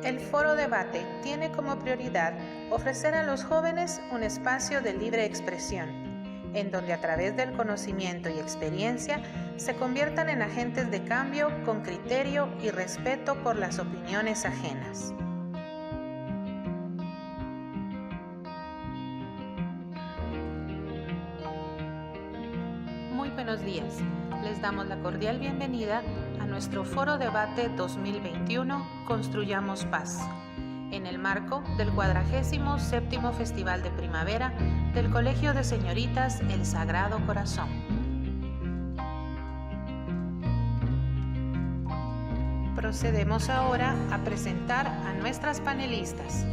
El Foro Debate tiene como prioridad ofrecer a los jóvenes un espacio de libre expresión, en donde a través del conocimiento y experiencia se conviertan en agentes de cambio con criterio y respeto por las opiniones ajenas. Muy buenos días. Les damos la cordial bienvenida a nuestro Foro Debate 2021 Construyamos Paz, en el marco del 47º Festival de Primavera del Colegio de Señoritas El Sagrado Corazón. Procedemos ahora a presentar a nuestras panelistas.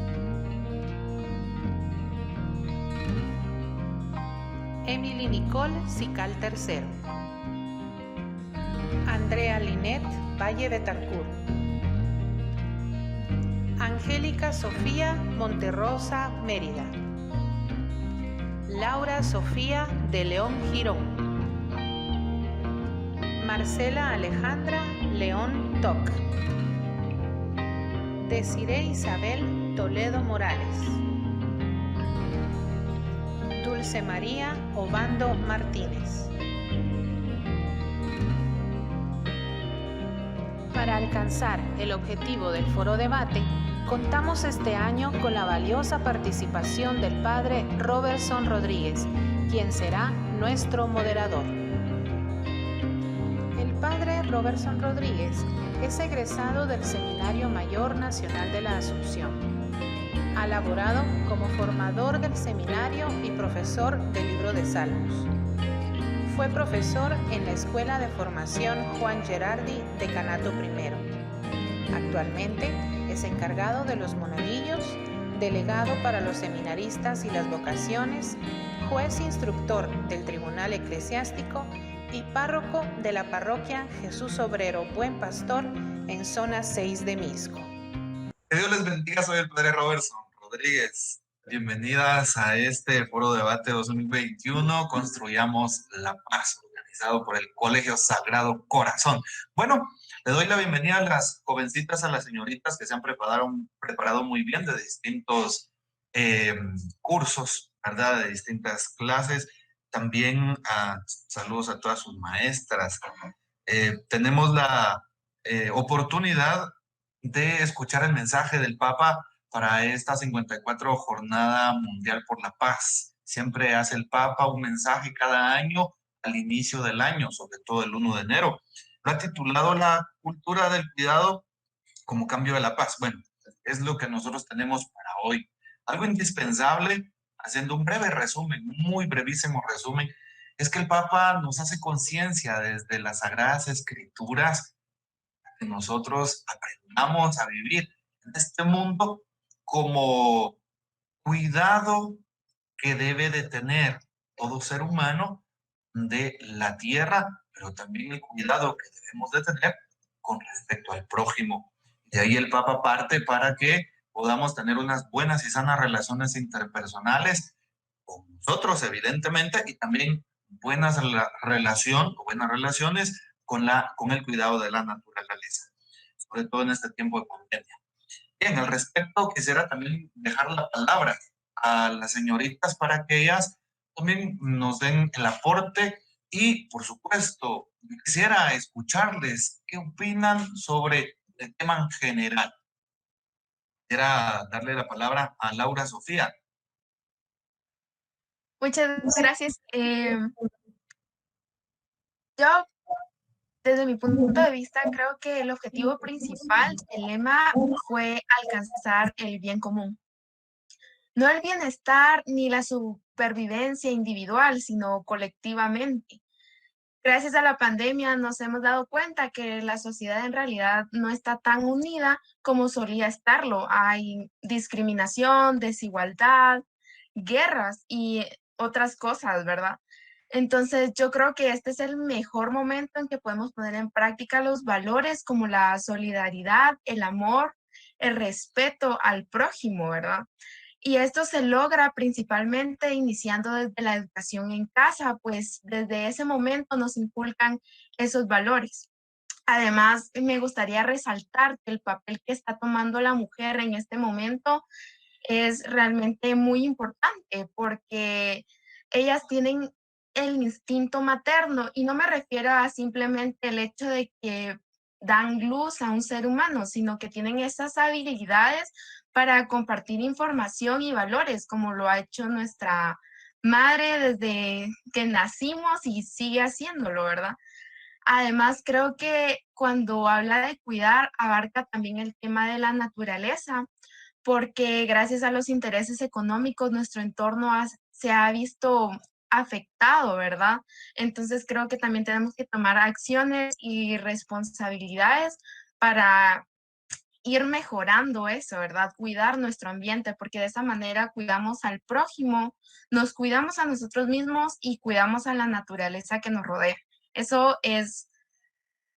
Emily Nicole Sical III, Andrea Linet Valle Betancourt, Angélica Sofía Monterrosa Mérida, Laura Sofía de León Girón, Marcela Alejandra León Toc, Desiree Isabel Toledo Morales, Dulce María Obando Martínez. Para alcanzar el objetivo del Foro Debate, contamos este año con la valiosa participación del Padre Robertson Rodríguez, quien será nuestro moderador. El Padre Robertson Rodríguez es egresado del Seminario Mayor Nacional de la Asunción. Ha laborado como formador del seminario y profesor del Libro de Salmos. Fue profesor en la Escuela de Formación Juan Gerardi, Decanato I. Actualmente es encargado de los monaguillos, delegado para los seminaristas y las vocaciones, juez instructor del Tribunal Eclesiástico y párroco de la parroquia Jesús Obrero Buen Pastor en zona 6 de Misco. Que Dios les bendiga, soy el Padre Robertson Rodríguez. Bienvenidas a este Foro Debate 2021, Construyamos la Paz, organizado por el Colegio Sagrado Corazón. Bueno, le doy la bienvenida a las jovencitas, a las señoritas que se han preparado muy bien de distintos cursos, ¿verdad? De distintas clases. También saludos a todas sus maestras. Tenemos la oportunidad de escuchar el mensaje del Papa para esta 54 Jornada Mundial por la Paz. Siempre hace el Papa un mensaje cada año al inicio del año, sobre todo el 1 de enero. Lo ha titulado La cultura del cuidado como cambio de la paz. Bueno, es lo que nosotros tenemos para hoy. Algo indispensable, haciendo un breve resumen, muy brevísimo resumen, es que el Papa nos hace conciencia desde las Sagradas Escrituras que nosotros aprendamos a vivir en este mundo como cuidado que debe de tener todo ser humano de la tierra, pero también el cuidado que debemos de tener con respecto al prójimo. De ahí el Papa parte para que podamos tener unas buenas y sanas relaciones interpersonales con nosotros, evidentemente, y también buenas relaciones con el cuidado de la naturaleza, sobre todo en este tiempo de pandemia. Bien, al respecto, quisiera también dejar la palabra a las señoritas para que ellas también nos den el aporte y, por supuesto, quisiera escucharles qué opinan sobre el tema en general. Quisiera darle la palabra a Laura Sofía. Muchas gracias. Yo, desde mi punto de vista, creo que el objetivo principal del lema fue alcanzar el bien común. No el bienestar ni la supervivencia individual, sino colectivamente. Gracias a la pandemia nos hemos dado cuenta que la sociedad en realidad no está tan unida como solía estarlo. Hay discriminación, desigualdad, guerras y otras cosas, ¿verdad? Entonces, yo creo que este es el mejor momento en que podemos poner en práctica los valores como la solidaridad, el amor, el respeto al prójimo, ¿verdad? Y esto se logra principalmente iniciando desde la educación en casa, pues desde ese momento nos inculcan esos valores. Además, me gustaría resaltar que el papel que está tomando la mujer en este momento es realmente muy importante porque ellas tienen el instinto materno y no me refiero a simplemente el hecho de que dan luz a un ser humano, sino que tienen esas habilidades para compartir información y valores, como lo ha hecho nuestra madre desde que nacimos y sigue haciéndolo, ¿verdad? Además, creo que cuando habla de cuidar, abarca también el tema de la naturaleza, porque gracias a los intereses económicos nuestro entorno se ha visto afectado, ¿verdad? Entonces creo que también tenemos que tomar acciones y responsabilidades para ir mejorando eso, ¿verdad? Cuidar nuestro ambiente, porque de esa manera cuidamos al prójimo, nos cuidamos a nosotros mismos y cuidamos a la naturaleza que nos rodea. Eso es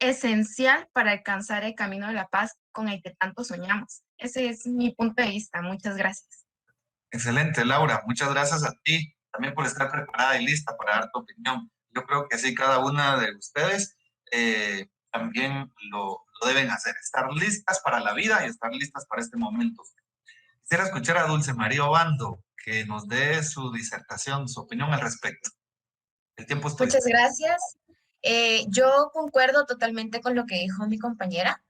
esencial para alcanzar el camino de la paz con el que tanto soñamos. Ese es mi punto de vista. Muchas gracias. Excelente, Laura. Muchas gracias a ti también por estar preparada y lista para dar tu opinión. Yo creo que sí, cada una de ustedes también lo deben hacer, estar listas para la vida y estar listas para este momento. Quisiera escuchar a Dulce María Obando, que nos dé su disertación, su opinión al respecto. El tiempo es tuyo. Muchas gracias. Yo concuerdo totalmente con lo que dijo mi compañera.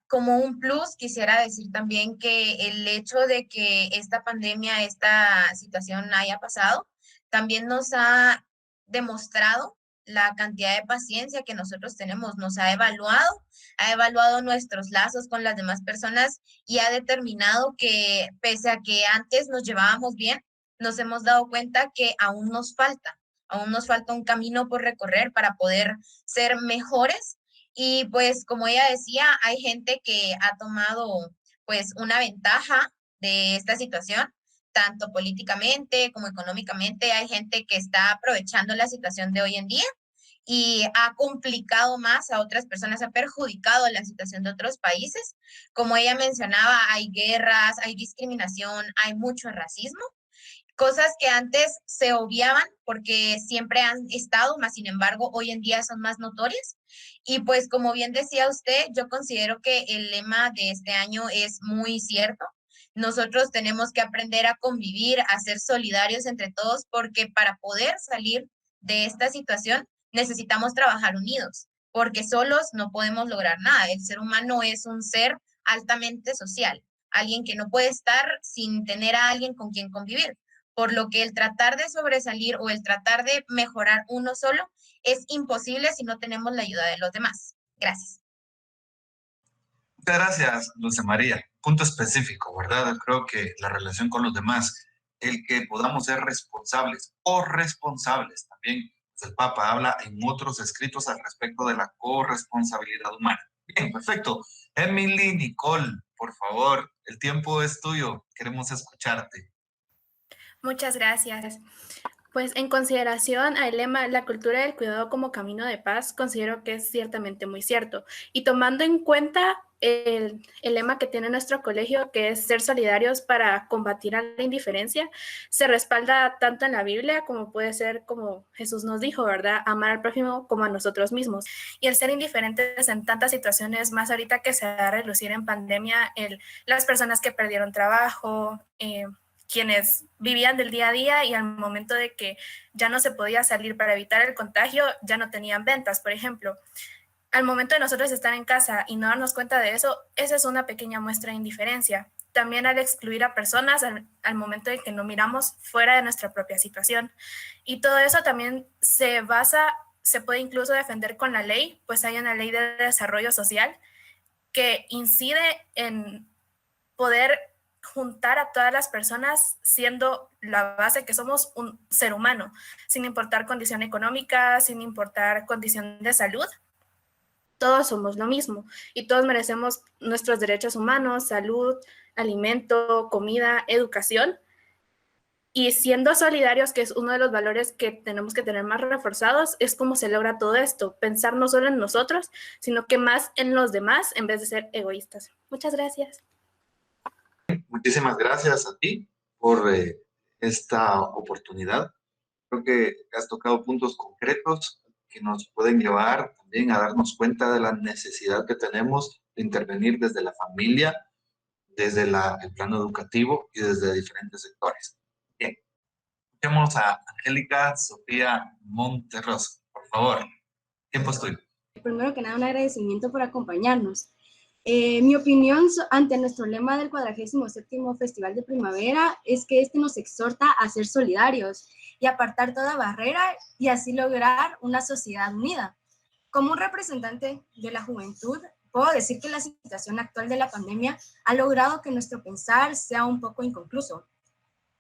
Como un plus, quisiera decir también que el hecho de que esta pandemia, esta situación haya pasado, también nos ha demostrado la cantidad de paciencia que nosotros tenemos, nos ha evaluado nuestros lazos con las demás personas y ha determinado que pese a que antes nos llevábamos bien, nos hemos dado cuenta que aún nos falta un camino por recorrer para poder ser mejores. Y pues como ella decía, hay gente que ha tomado pues una ventaja de esta situación, tanto políticamente como económicamente. Hay gente que está aprovechando la situación de hoy en día y ha complicado más a otras personas, ha perjudicado la situación de otros países. Como ella mencionaba, hay guerras, hay discriminación, hay mucho racismo, cosas que antes se obviaban porque siempre han estado, más sin embargo, hoy en día son más notorias. Y pues como bien decía usted, yo considero que el lema de este año es muy cierto. Nosotros tenemos que aprender a convivir, a ser solidarios entre todos, porque para poder salir de esta situación necesitamos trabajar unidos, porque solos no podemos lograr nada. El ser humano es un ser altamente social, alguien que no puede estar sin tener a alguien con quien convivir, por lo que el tratar de sobresalir o el tratar de mejorar uno solo es imposible si no tenemos la ayuda de los demás. Gracias. Muchas gracias, Dulce María. Punto específico, ¿verdad? Creo que la relación con los demás, el que podamos ser responsables o responsables también. Pues el Papa habla en otros escritos al respecto de la corresponsabilidad humana. Bien, perfecto. Emily, Nicole, por favor, el tiempo es tuyo. Queremos escucharte. Muchas gracias. Pues en consideración al lema La cultura del cuidado como camino de paz, considero que es ciertamente muy cierto. Y tomando en cuenta el lema que tiene nuestro colegio, que es ser solidarios para combatir a la indiferencia, se respalda tanto en la Biblia como puede ser como Jesús nos dijo, ¿verdad? Amar al prójimo como a nosotros mismos. Y el ser indiferentes en tantas situaciones, más ahorita que se va a relucir en pandemia, las personas que perdieron trabajo, quienes vivían del día a día y al momento de que ya no se podía salir para evitar el contagio, ya no tenían ventas, por ejemplo. Al momento de nosotros estar en casa y no darnos cuenta de eso, esa es una pequeña muestra de indiferencia. También al excluir a personas al momento de que no miramos fuera de nuestra propia situación. Y todo eso también se puede incluso defender con la ley, pues hay una ley de desarrollo social que incide en poder juntar a todas las personas siendo la base que somos un ser humano, sin importar condición económica, sin importar condición de salud. Todos somos lo mismo y todos merecemos nuestros derechos humanos, salud, alimento, comida, educación. Y siendo solidarios, que es uno de los valores que tenemos que tener más reforzados, es como se logra todo esto, pensar no solo en nosotros, sino que más en los demás en vez de ser egoístas. Muchas gracias. Muchísimas gracias a ti por esta oportunidad. Creo que has tocado puntos concretos que nos pueden llevar también a darnos cuenta de la necesidad que tenemos de intervenir desde la familia, desde el plano educativo y desde diferentes sectores. Bien, escuchemos a Angélica Sofía Monterroso, por favor. Tiempo es tuyo. Primero que nada, un agradecimiento por acompañarnos. Mi opinión ante nuestro lema del 47º Festival de Primavera es que este nos exhorta a ser solidarios y apartar toda barrera y así lograr una sociedad unida. Como un representante de la juventud, puedo decir que la situación actual de la pandemia ha logrado que nuestro pensar sea un poco inconcluso,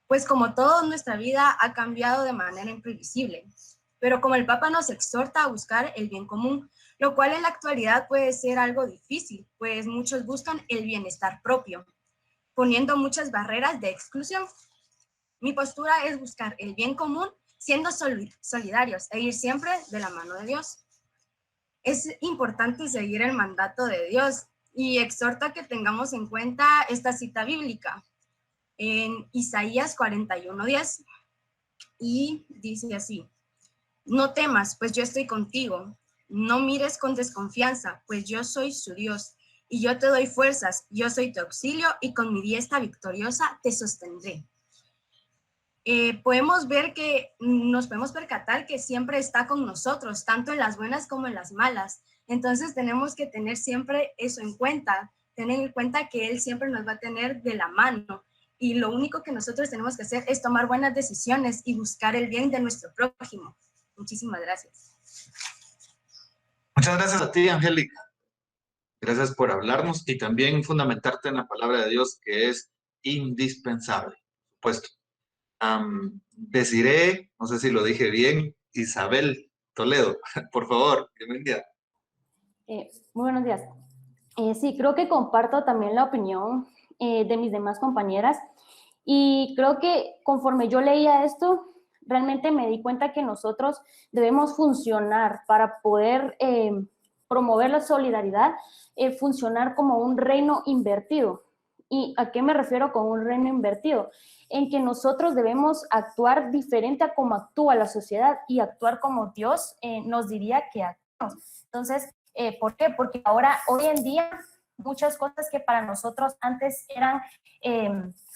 pues como todo en nuestra vida ha cambiado de manera imprevisible. Pero como el Papa nos exhorta a buscar el bien común, lo cual en la actualidad puede ser algo difícil, pues muchos buscan el bienestar propio, poniendo muchas barreras de exclusión. Mi postura es buscar el bien común siendo solidarios e ir siempre de la mano de Dios. Es importante seguir el mandato de Dios y exhorta que tengamos en cuenta esta cita bíblica en Isaías 41:10 y dice así: no temas, pues yo estoy contigo. No mires con desconfianza, pues yo soy su Dios, y yo te doy fuerzas, yo soy tu auxilio, y con mi diestra victoriosa te sostendré. Podemos ver que nos podemos percatar que siempre está con nosotros, tanto en las buenas como en las malas. Entonces tenemos que tener siempre eso en cuenta, tener en cuenta que Él siempre nos va a tener de la mano. Y lo único que nosotros tenemos que hacer es tomar buenas decisiones y buscar el bien de nuestro prójimo. Muchísimas gracias. Muchas gracias a ti, Angélica. Gracias por hablarnos y también fundamentarte en la palabra de Dios, que es indispensable, por supuesto. Desiree, no sé si lo dije bien, Isabel Toledo, por favor, bienvenida. Muy buenos días. Sí, creo que comparto también la opinión de mis demás compañeras y creo que conforme yo leía esto, realmente me di cuenta que nosotros debemos funcionar para poder promover la solidaridad, funcionar como un reino invertido. ¿Y a qué me refiero con un reino invertido? En que nosotros debemos actuar diferente a como actúa la sociedad y actuar como Dios nos diría que actuamos. Entonces, ¿por qué? Porque ahora, hoy en día, muchas cosas que para nosotros antes eran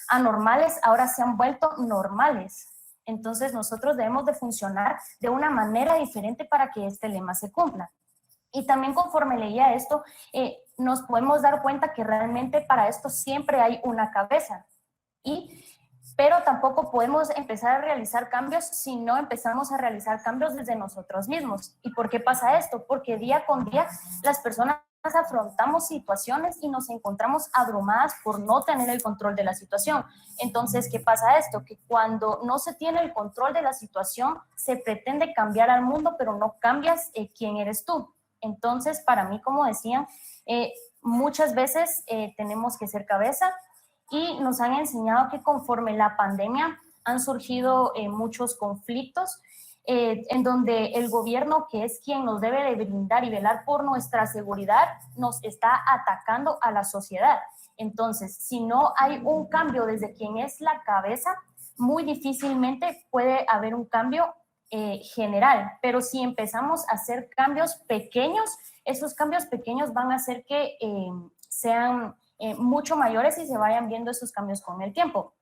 anormales, ahora se han vuelto normales. Entonces, nosotros debemos de funcionar de una manera diferente para que este lema se cumpla. Y también conforme leía esto, nos podemos dar cuenta que realmente para esto siempre hay una cabeza. Pero tampoco podemos empezar a realizar cambios si no empezamos a realizar cambios desde nosotros mismos. ¿Y por qué pasa esto? Porque día con día las personas afrontamos situaciones y nos encontramos abrumadas por no tener el control de la situación. Entonces, ¿qué pasa esto? Que cuando no se tiene el control de la situación, se pretende cambiar al mundo, pero no cambias quién eres tú. Entonces, para mí, como decían, muchas veces tenemos que ser cabeza y nos han enseñado que conforme la pandemia han surgido muchos conflictos en donde el gobierno, que es quien nos debe de brindar y velar por nuestra seguridad, nos está atacando a la sociedad. Entonces, si no hay un cambio desde quien es la cabeza, muy difícilmente puede haber un cambio general, pero si empezamos a hacer cambios pequeños, esos cambios pequeños van a hacer que sean mucho mayores y se vayan viendo esos cambios con el tiempo.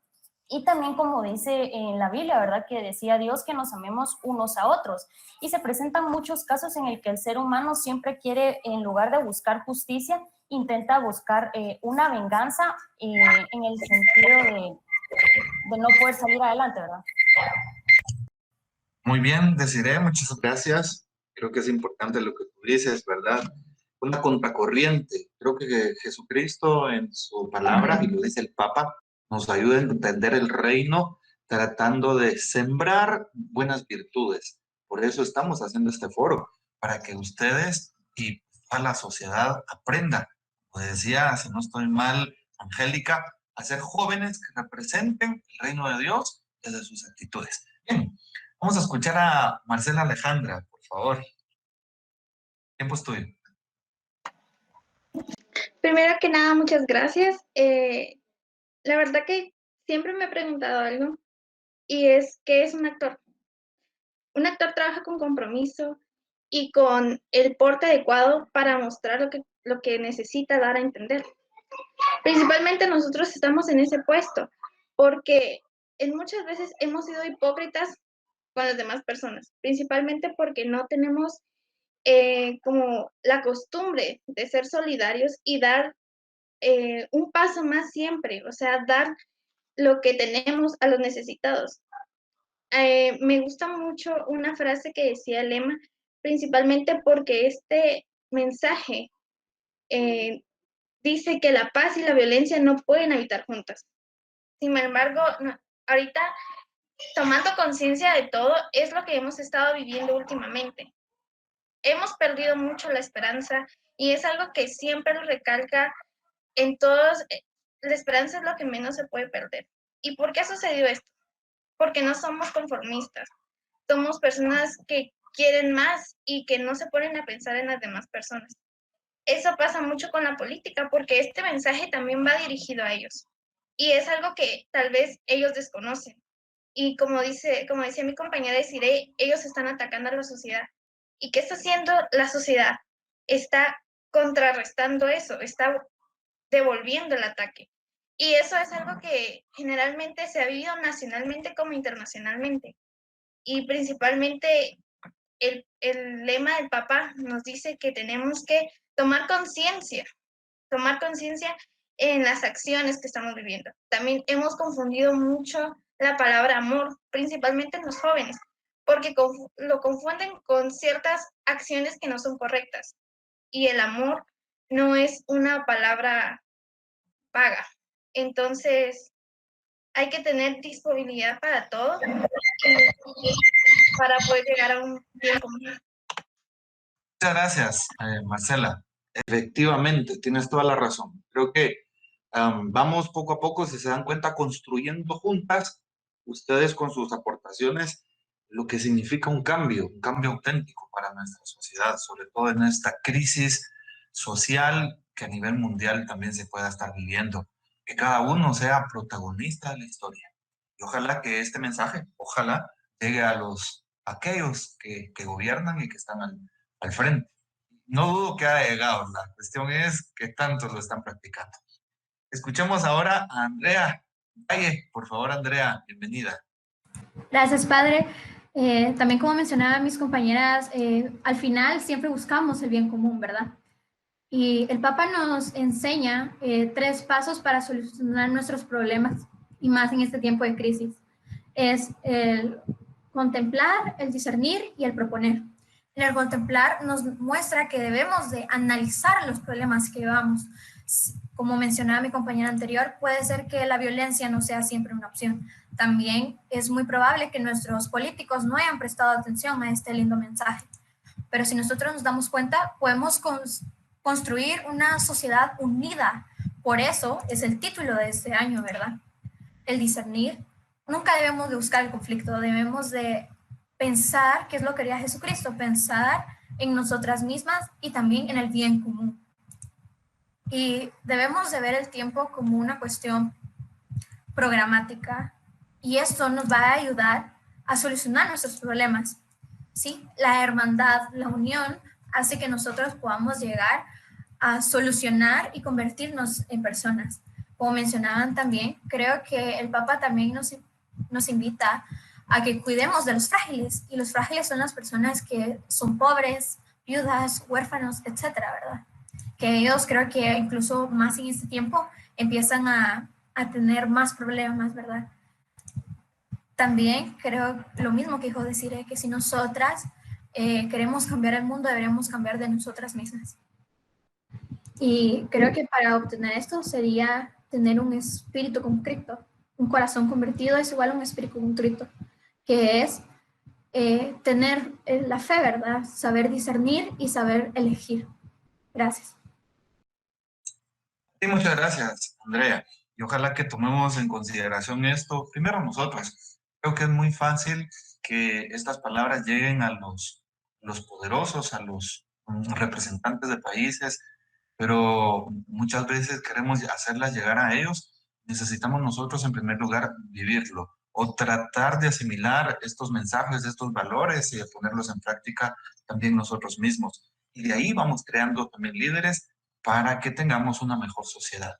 Y también, como dice en la Biblia, ¿verdad? Que decía Dios que nos amemos unos a otros. Y se presentan muchos casos en el que el ser humano siempre quiere, en lugar de buscar justicia, intenta buscar una venganza en el sentido de no poder salir adelante, ¿verdad? Muy bien, Desiree, muchas gracias. Creo que es importante lo que tú dices, ¿verdad? Una contracorriente. Creo que Jesucristo en su palabra, y lo dice el Papa, nos ayuda a entender el reino tratando de sembrar buenas virtudes. Por eso estamos haciendo este foro, para que ustedes y toda la sociedad aprendan. Como decía, si no estoy mal, Angélica, a ser jóvenes que representen el reino de Dios desde sus actitudes. Bien, vamos a escuchar a Marcela Alejandra, por favor. Tiempo es tuyo. Primero que nada, muchas gracias. La verdad que siempre me he preguntado algo y es, ¿qué es un actor? Un actor trabaja con compromiso y con el porte adecuado para mostrar lo que necesita dar a entender. Principalmente nosotros estamos en ese puesto porque muchas veces hemos sido hipócritas con las demás personas, principalmente porque no tenemos como la costumbre de ser solidarios y dar un paso más siempre, o sea, dar lo que tenemos a los necesitados. Me gusta mucho una frase que decía Lema, principalmente porque este mensaje dice que la paz y la violencia no pueden habitar juntas. Sin embargo, ahorita, tomando conciencia de todo, es lo que hemos estado viviendo últimamente. Hemos perdido mucho la esperanza y es algo que siempre lo recalca en todos. La esperanza es lo que menos se puede perder. ¿Y por qué ha sucedido esto? Porque no somos conformistas. Somos personas que quieren más y que no se ponen a pensar en las demás personas. Eso pasa mucho con la política porque este mensaje también va dirigido a ellos. Y es algo que tal vez ellos desconocen. Y como decía mi compañera Desiree, ellos están atacando a la sociedad. ¿Y qué está haciendo la sociedad? Está contrarrestando eso, está devolviendo el ataque. Y eso es algo que generalmente se ha vivido nacionalmente como internacionalmente. Y principalmente el lema del Papa nos dice que tenemos que tomar conciencia en las acciones que estamos viviendo. También hemos confundido mucho la palabra amor, principalmente en los jóvenes, porque lo confunden con ciertas acciones que no son correctas. Y el amor no es una palabra vaga. Entonces, hay que tener disponibilidad para todo para poder llegar a un bien común. Muchas gracias, Marcela. Efectivamente, tienes toda la razón. Creo que vamos poco a poco, si se dan cuenta, construyendo juntas, ustedes con sus aportaciones, lo que significa un cambio auténtico para nuestra sociedad, sobre todo en esta crisis social que a nivel mundial también se pueda estar viviendo. Que cada uno sea protagonista de la historia. Y ojalá que este mensaje, ojalá, llegue a aquellos que gobiernan y que están al frente. No dudo que haya llegado, la cuestión es que tantos lo están practicando. Escuchemos ahora a Andrea Valle. Por favor, Andrea, bienvenida. Gracias, padre. También como mencionaban mis compañeras, al final siempre buscamos el bien común, ¿verdad? Y el Papa nos enseña 3 pasos para solucionar nuestros problemas, y más en este tiempo de crisis. Es el contemplar, el discernir y el proponer. En el contemplar nos muestra que debemos de analizar los problemas que llevamos. Como mencionaba mi compañera anterior, puede ser que la violencia no sea siempre una opción. También es muy probable que nuestros políticos no hayan prestado atención a este lindo mensaje. Pero si nosotros nos damos cuenta, podemos construir una sociedad unida. Por eso es el título de este año, ¿verdad? El discernir. Nunca debemos de buscar el conflicto, debemos de pensar qué es lo que quería Jesucristo, pensar en nosotras mismas y también en el bien común. Y debemos de ver el tiempo como una cuestión programática, y esto nos va a ayudar a solucionar nuestros problemas, ¿sí? La hermandad, la unión, hace que nosotros podamos llegar a solucionar y convertirnos en personas. Como mencionaban también, creo que el Papa también nos invita a que cuidemos de los frágiles, y los frágiles son las personas que son pobres, viudas, huérfanos, etcétera, ¿verdad? Que ellos creo que incluso más en este tiempo empiezan a tener más problemas, ¿verdad? También creo lo mismo que dijo Desiree, que si nosotras queremos cambiar el mundo, deberíamos cambiar de nosotras mismas. Y creo que para obtener esto sería tener un espíritu contrito. Un corazón convertido es igual a un espíritu contrito, que es tener la fe, ¿verdad? Saber discernir y saber elegir. Gracias. Sí, muchas gracias, Andrea. Y ojalá que tomemos en consideración esto, primero nosotros. Creo que es muy fácil que estas palabras lleguen a los poderosos, a los representantes de países, pero muchas veces queremos hacerlas llegar a ellos. Necesitamos nosotros, en primer lugar, vivirlo. o tratar de asimilar estos mensajes, estos valores y de ponerlos en práctica también nosotros mismos. Y de ahí vamos creando también líderes para que tengamos una mejor sociedad.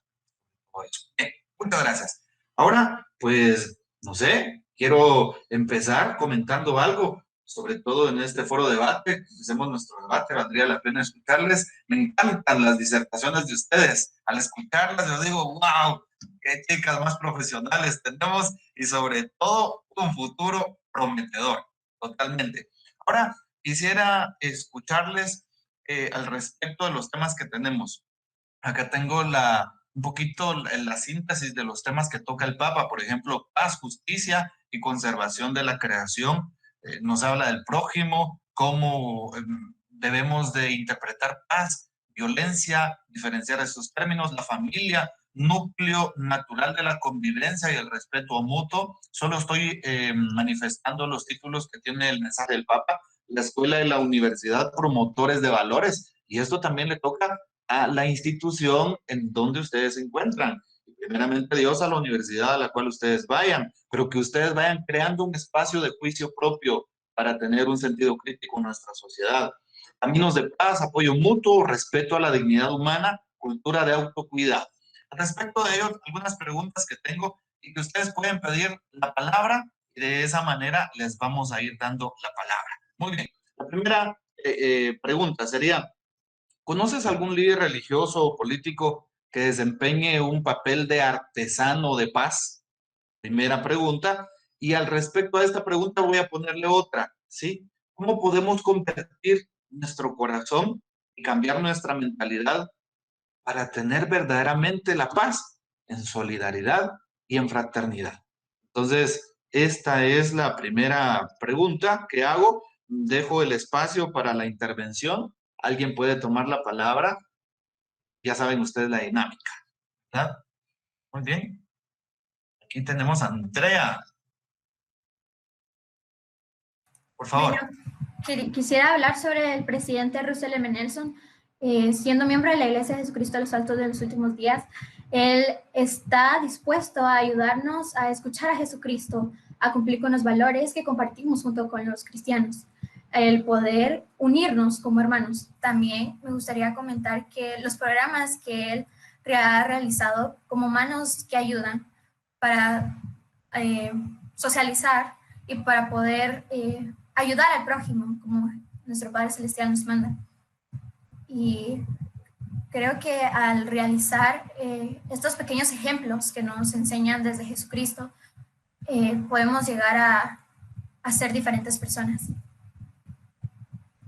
Bien, muchas gracias. Ahora, pues, no sé, quiero empezar comentando algo, sobre todo en este foro debate. Empecemos nuestro debate, valdría la pena escucharles. Me encantan las disertaciones de ustedes. Al escucharlas, yo digo, wow, qué chicas más profesionales tenemos y sobre todo un futuro prometedor, totalmente. Ahora, quisiera escucharles al respecto de los temas que tenemos. Acá tengo un poquito la síntesis de los temas que toca el Papa, por ejemplo, paz, justicia y conservación de la creación. Nos habla del prójimo, cómo debemos de interpretar paz, violencia, diferenciar esos términos, la familia, núcleo natural de la convivencia y el respeto mutuo. Solo estoy manifestando los títulos que tiene el mensaje del Papa, la escuela y la universidad, promotores de valores, y esto también le toca a la institución en donde ustedes se encuentran. Y primeramente Dios, a la universidad a la cual ustedes vayan, pero que ustedes vayan creando un espacio de juicio propio para tener un sentido crítico en nuestra sociedad. Caminos de paz, apoyo mutuo, respeto a la dignidad humana, cultura de autocuidado. Al respecto de ello, algunas preguntas que tengo y que ustedes pueden pedir la palabra y de esa manera les vamos a ir dando la palabra. Muy bien. La primera pregunta sería, ¿conoces algún líder religioso o político que desempeñe un papel de artesano de paz? Primera pregunta. Y al respecto a esta pregunta voy a ponerle otra, ¿sí? ¿Cómo podemos convertir nuestro corazón y cambiar nuestra mentalidad para tener verdaderamente la paz en solidaridad y en fraternidad? Entonces, esta es la primera pregunta que hago. Dejo el espacio para la intervención. Alguien puede tomar la palabra. Ya saben ustedes la dinámica, ¿verdad? Muy bien. Aquí tenemos a Andrea. Por favor. Bueno, quisiera hablar sobre el presidente Russell M. Nelson. Siendo miembro de la Iglesia de Jesucristo de los Santos de los Últimos Días, él está dispuesto a ayudarnos a escuchar a Jesucristo, a cumplir con los valores que compartimos junto con los cristianos, el poder unirnos como hermanos. También me gustaría comentar que los programas que él ha realizado como manos que ayudan para socializar y para poder ayudar al prójimo, como nuestro Padre Celestial nos manda. Y creo que al realizar estos pequeños ejemplos que nos enseñan desde Jesucristo, podemos llegar a ser diferentes personas.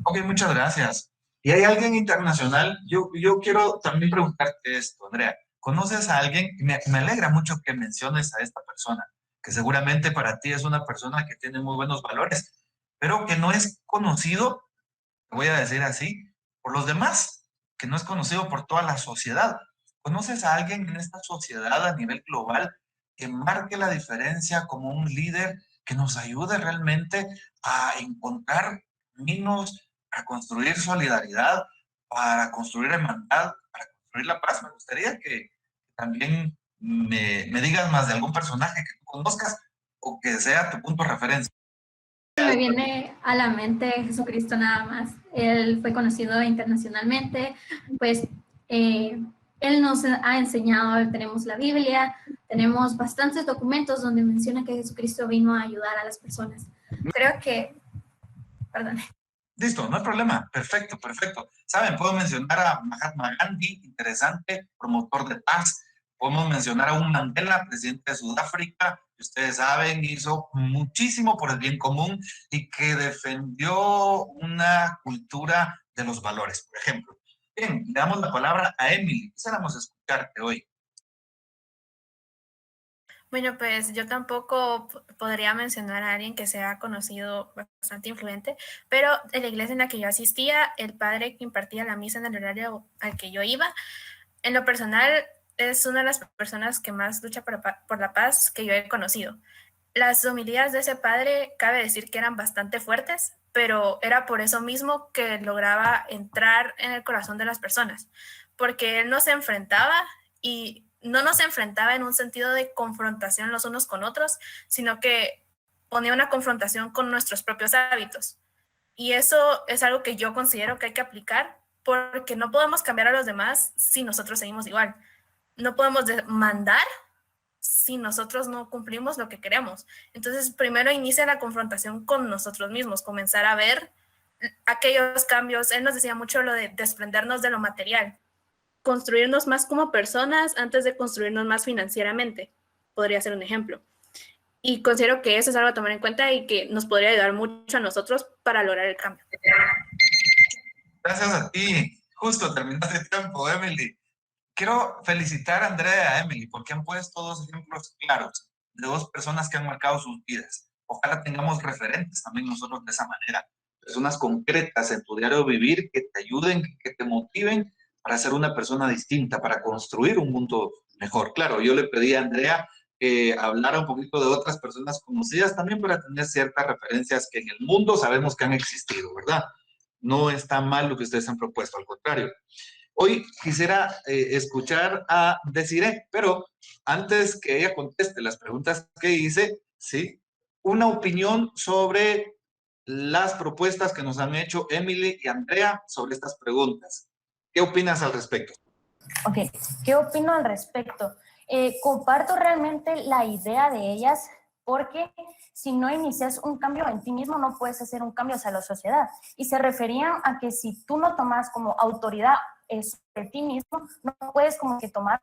Ok, muchas gracias. ¿Y hay alguien internacional? Yo quiero también preguntarte esto, Andrea. ¿Conoces a alguien? Me alegra mucho que menciones a esta persona, que seguramente para ti es una persona que tiene muy buenos valores, pero que no es conocido, voy a decir así, por los demás, que no es conocido por toda la sociedad. ¿Conoces a alguien en esta sociedad a nivel global que marque la diferencia como un líder que nos ayude realmente a encontrar caminos, a construir solidaridad, para construir hermandad, para construir la paz? Me gustaría que también me digas más de algún personaje que tú conozcas o que sea tu punto de referencia. Me viene a la mente Jesucristo nada más. Él fue conocido internacionalmente, pues él nos ha enseñado, tenemos la Biblia, tenemos bastantes documentos donde menciona que Jesucristo vino a ayudar a las personas. Creo que, perdón. Listo, no hay problema. Perfecto, perfecto. Saben, puedo mencionar a Mahatma Gandhi, interesante, promotor de paz. Podemos mencionar a un Mandela, presidente de Sudáfrica, que ustedes saben, hizo muchísimo por el bien común y que defendió una cultura de los valores, por ejemplo. Bien, le damos la palabra a Emily. Quisiéramos escucharte hoy. Bueno, pues yo tampoco podría mencionar a alguien que sea conocido, bastante influyente, pero en la iglesia en la que yo asistía, el padre que impartía la misa en el horario al que yo iba, en lo personal es una de las personas que más lucha por la paz que yo he conocido. Las homilías de ese padre, cabe decir que eran bastante fuertes, pero era por eso mismo que lograba entrar en el corazón de las personas, porque él no se enfrentaba y no nos enfrentaba en un sentido de confrontación los unos con otros, sino que ponía una confrontación con nuestros propios hábitos. Y eso es algo que yo considero que hay que aplicar, porque no podemos cambiar a los demás si nosotros seguimos igual. No podemos mandar si nosotros no cumplimos lo que queremos. Entonces, primero inicia la confrontación con nosotros mismos, comenzar a ver aquellos cambios. Él nos decía mucho lo de desprendernos de lo material, construirnos más como personas antes de construirnos más financieramente. Podría ser un ejemplo. Y considero que eso es algo a tomar en cuenta y que nos podría ayudar mucho a nosotros para lograr el cambio. Gracias a ti. Justo terminaste el tiempo, Emily. Quiero felicitar a Andrea y a Emily porque han puesto dos ejemplos claros de dos personas que han marcado sus vidas. Ojalá tengamos referentes también nosotros de esa manera. Personas concretas en tu diario vivir que te ayuden, que te motiven para ser una persona distinta, para construir un mundo mejor. Claro, yo le pedí a Andrea que hablara un poquito de otras personas conocidas también para tener ciertas referencias que en el mundo sabemos que han existido, ¿verdad? No está mal lo que ustedes han propuesto, al contrario. Hoy quisiera escuchar a Desiree, pero antes que ella conteste las preguntas que hice, ¿sí? Una opinión sobre las propuestas que nos han hecho Emily y Andrea sobre estas preguntas. ¿Qué opinas al respecto? Ok, ¿qué opino al respecto? Comparto realmente la idea de ellas, porque si no inicias un cambio en ti mismo, no puedes hacer un cambio hacia la sociedad. Y se referían a que si tú no tomas como autoridad sobre ti mismo, no puedes como que tomar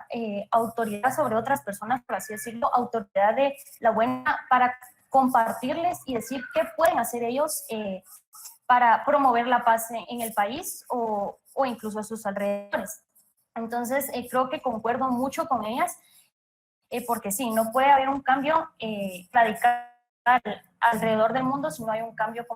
autoridad sobre otras personas, por así decirlo, autoridad de la buena, para compartirles y decir qué pueden hacer ellos para promover la paz en el país o incluso a sus alrededores. Entonces, creo que concuerdo mucho con ellas, porque sí, no puede haber un cambio radical alrededor del mundo si no hay un cambio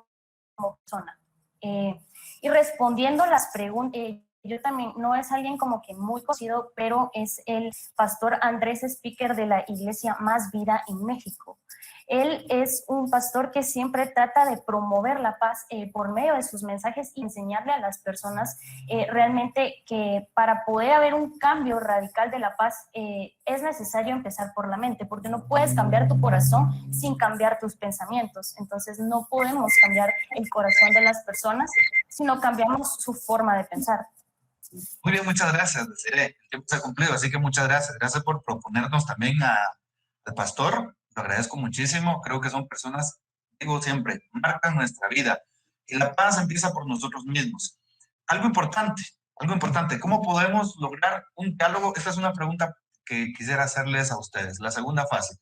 como persona. Y respondiendo las preguntas, yo también, no es alguien como que muy conocido, pero es el pastor Andrés Speaker de la Iglesia Más Vida en México. Él es un pastor que siempre trata de promover la paz por medio de sus mensajes y enseñarle a las personas realmente que para poder haber un cambio radical de la paz es necesario empezar por la mente, porque no puedes cambiar tu corazón sin cambiar tus pensamientos. Entonces no podemos cambiar el corazón de las personas si no cambiamos su forma de pensar. Muy bien, muchas gracias, Desiree. El tiempo se ha cumplido, así que muchas gracias. Gracias por proponernos también al pastor. Lo agradezco muchísimo. Creo que son personas, digo siempre, marcan nuestra vida. Y la paz empieza por nosotros mismos. Algo importante. ¿Cómo podemos lograr un diálogo? Esta es una pregunta que quisiera hacerles a ustedes. La segunda fase.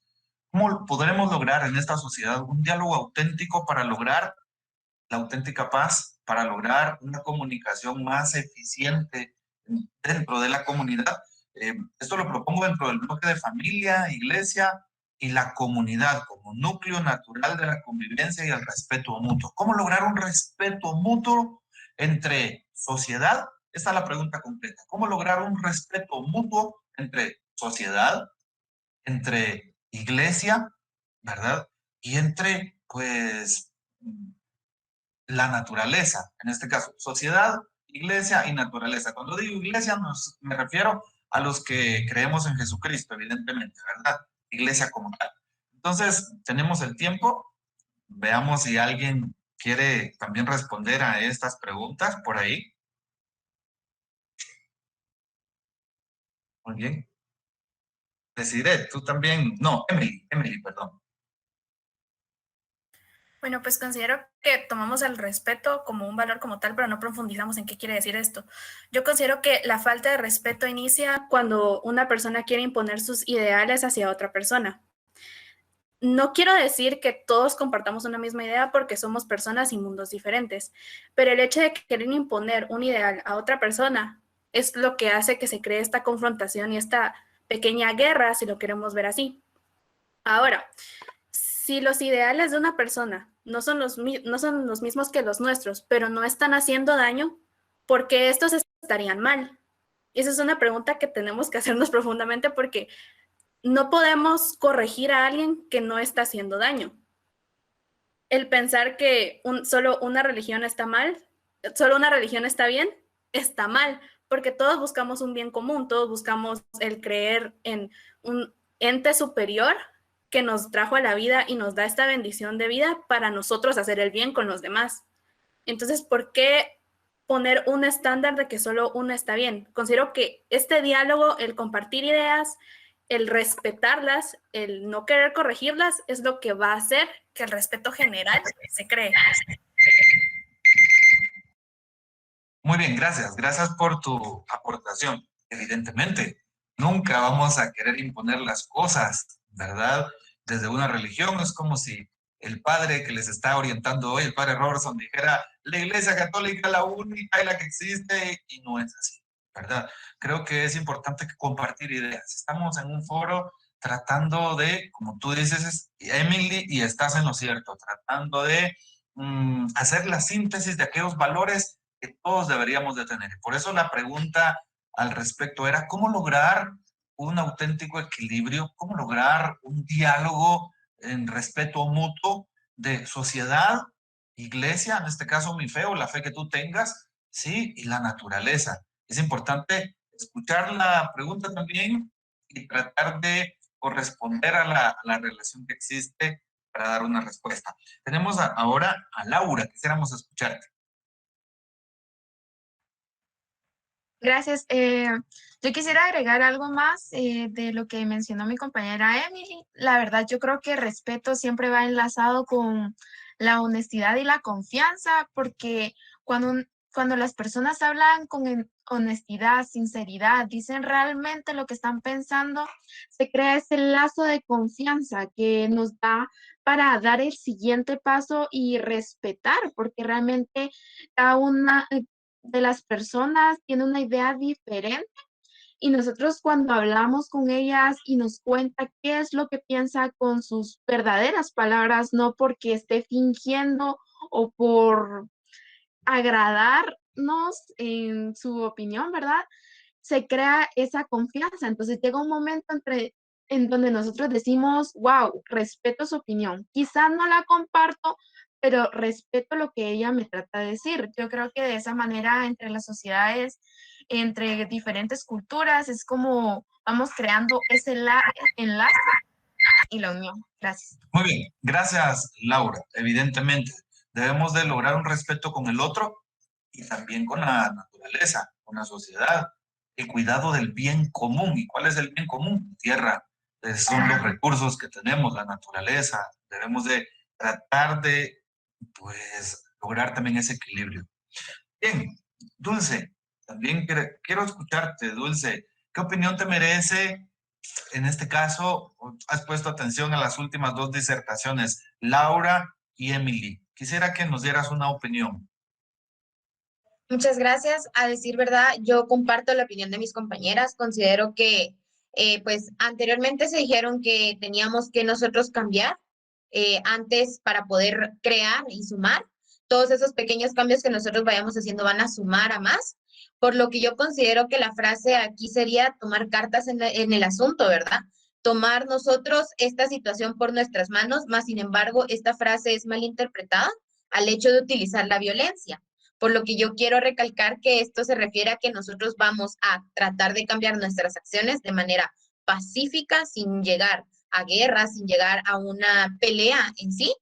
¿Cómo podremos lograr en esta sociedad un diálogo auténtico para lograr la auténtica paz, para lograr una comunicación más eficiente dentro de la comunidad? Esto lo propongo dentro del bloque de familia, iglesia y la comunidad como núcleo natural de la convivencia y el respeto mutuo. ¿Cómo lograr un respeto mutuo entre sociedad? Esta es la pregunta completa. ¿Cómo lograr un respeto mutuo entre sociedad, entre iglesia, ¿verdad? Y entre, pues, la naturaleza, en este caso, sociedad, iglesia y naturaleza. Cuando digo iglesia, me refiero a los que creemos en Jesucristo, evidentemente, ¿verdad? Iglesia como tal. Entonces, tenemos el tiempo. Veamos si alguien quiere también responder a estas preguntas por ahí. Muy bien. Desiree, tú también. No, Emily, perdón. Bueno, pues considero que tomamos el respeto como un valor como tal, pero no profundizamos en qué quiere decir esto. Yo considero que la falta de respeto inicia cuando una persona quiere imponer sus ideales hacia otra persona. No quiero decir que todos compartamos una misma idea porque somos personas y mundos diferentes, pero el hecho de querer imponer un ideal a otra persona es lo que hace que se cree esta confrontación y esta pequeña guerra, si lo queremos ver así. Ahora, si los ideales de una persona no son los mismos que los nuestros, pero no están haciendo daño, ¿por qué estos estarían mal? Y esa es una pregunta que tenemos que hacernos profundamente, porque no podemos corregir a alguien que no está haciendo daño. El pensar que solo una religión está mal, solo una religión está bien, está mal, porque todos buscamos un bien común, todos buscamos el creer en un ente superior que nos trajo a la vida y nos da esta bendición de vida para nosotros hacer el bien con los demás. Entonces, ¿por qué poner un estándar de que solo uno está bien? Considero que este diálogo, el compartir ideas, el respetarlas, el no querer corregirlas, es lo que va a hacer que el respeto general se cree. Muy bien, gracias. Gracias por tu aportación. Evidentemente, nunca vamos a querer imponer las cosas, ¿verdad? Desde una religión es como si el padre que les está orientando hoy, el padre Robertson, dijera, la Iglesia Católica es la única y la que existe, y no es así, ¿verdad? Creo que es importante compartir ideas. Estamos en un foro tratando de, como tú dices, Emily, y estás en lo cierto, tratando de hacer la síntesis de aquellos valores que todos deberíamos de tener. Por eso la pregunta al respecto era, ¿cómo lograr un auténtico equilibrio? ¿Cómo lograr un diálogo en respeto mutuo de sociedad, iglesia, en este caso mi fe o la fe que tú tengas, sí, y la naturaleza? Es importante escuchar la pregunta también y tratar de corresponder a la relación que existe para dar una respuesta. Tenemos ahora a Laura, quisiéramos escucharte. Gracias. Yo quisiera agregar algo más de lo que mencionó mi compañera Emily. La verdad, yo creo que respeto siempre va enlazado con la honestidad y la confianza, porque cuando las personas hablan con honestidad, sinceridad, dicen realmente lo que están pensando, se crea ese lazo de confianza que nos da para dar el siguiente paso y respetar, porque realmente cada una de las personas tiene una idea diferente y nosotros cuando hablamos con ellas y nos cuenta qué es lo que piensa con sus verdaderas palabras, no porque esté fingiendo o por agradarnos en su opinión, ¿verdad? Se crea esa confianza. Entonces llega un momento en donde nosotros decimos, wow, respeto su opinión. Quizás no la comparto, pero respeto lo que ella me trata de decir. Yo creo que de esa manera entre las sociedades, entre diferentes culturas, es como vamos creando ese enlace y la unión. Gracias. Muy bien, gracias Laura. Evidentemente, debemos de lograr un respeto con el otro y también con la naturaleza, con la sociedad, el cuidado del bien común. ¿Y cuál es el bien común? Tierra, son los recursos que tenemos, la naturaleza. Debemos de tratar de, pues, lograr también ese equilibrio. Bien, Dulce, también quiero escucharte, Dulce. ¿Qué opinión te merece? En este caso, has puesto atención a las últimas dos disertaciones, Laura y Emily. Quisiera que nos dieras una opinión. Muchas gracias. A decir verdad, yo comparto la opinión de mis compañeras. Considero que, pues, anteriormente se dijeron que teníamos que nosotros cambiar antes para poder crear y sumar. Todos esos pequeños cambios que nosotros vayamos haciendo van a sumar a más. Por lo que yo considero que la frase aquí sería tomar cartas en el asunto, ¿verdad? Tomar nosotros esta situación por nuestras manos, más sin embargo, esta frase es mal interpretada al hecho de utilizar la violencia. Por lo que yo quiero recalcar que esto se refiere a que nosotros vamos a tratar de cambiar nuestras acciones de manera pacífica, sin llegar a guerra, sin llegar a una pelea en sí,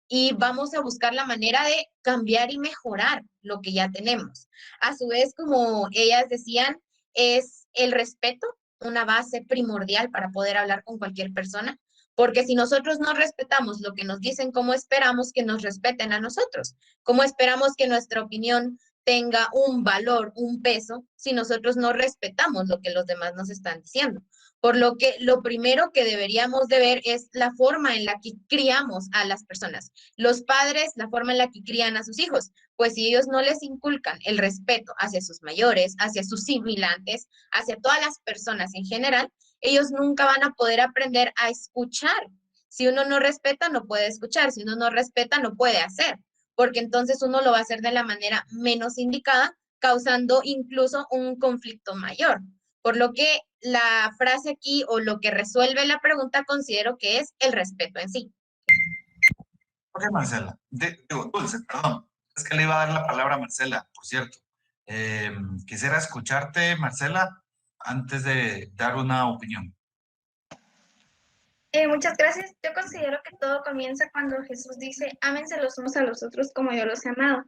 y vamos a buscar la manera de cambiar y mejorar lo que ya tenemos. A su vez, como ellas decían, es el respeto una base primordial para poder hablar con cualquier persona, porque si nosotros no respetamos lo que nos dicen, ¿cómo esperamos que nos respeten a nosotros? ¿Cómo esperamos que nuestra opinión tenga un valor, un peso, si nosotros no respetamos lo que los demás nos están diciendo? Por lo que lo primero que deberíamos de ver es la forma en la que criamos a las personas. Los padres, la forma en la que crían a sus hijos, pues si ellos no les inculcan el respeto hacia sus mayores, hacia sus similantes, hacia todas las personas en general, ellos nunca van a poder aprender a escuchar. Si uno no respeta, no puede escuchar. Si uno no respeta, no puede hacer, porque entonces uno lo va a hacer de la manera menos indicada, causando incluso un conflicto mayor. Por lo que la frase aquí o lo que resuelve la pregunta considero que es el respeto en sí. Ok, Marcela. Dulce, perdón. Es que le iba a dar la palabra a Marcela, por cierto. Quisiera escucharte, Marcela, antes de dar una opinión. Muchas gracias. Yo considero que todo comienza cuando Jesús dice, ámense los unos a los otros como yo los he amado.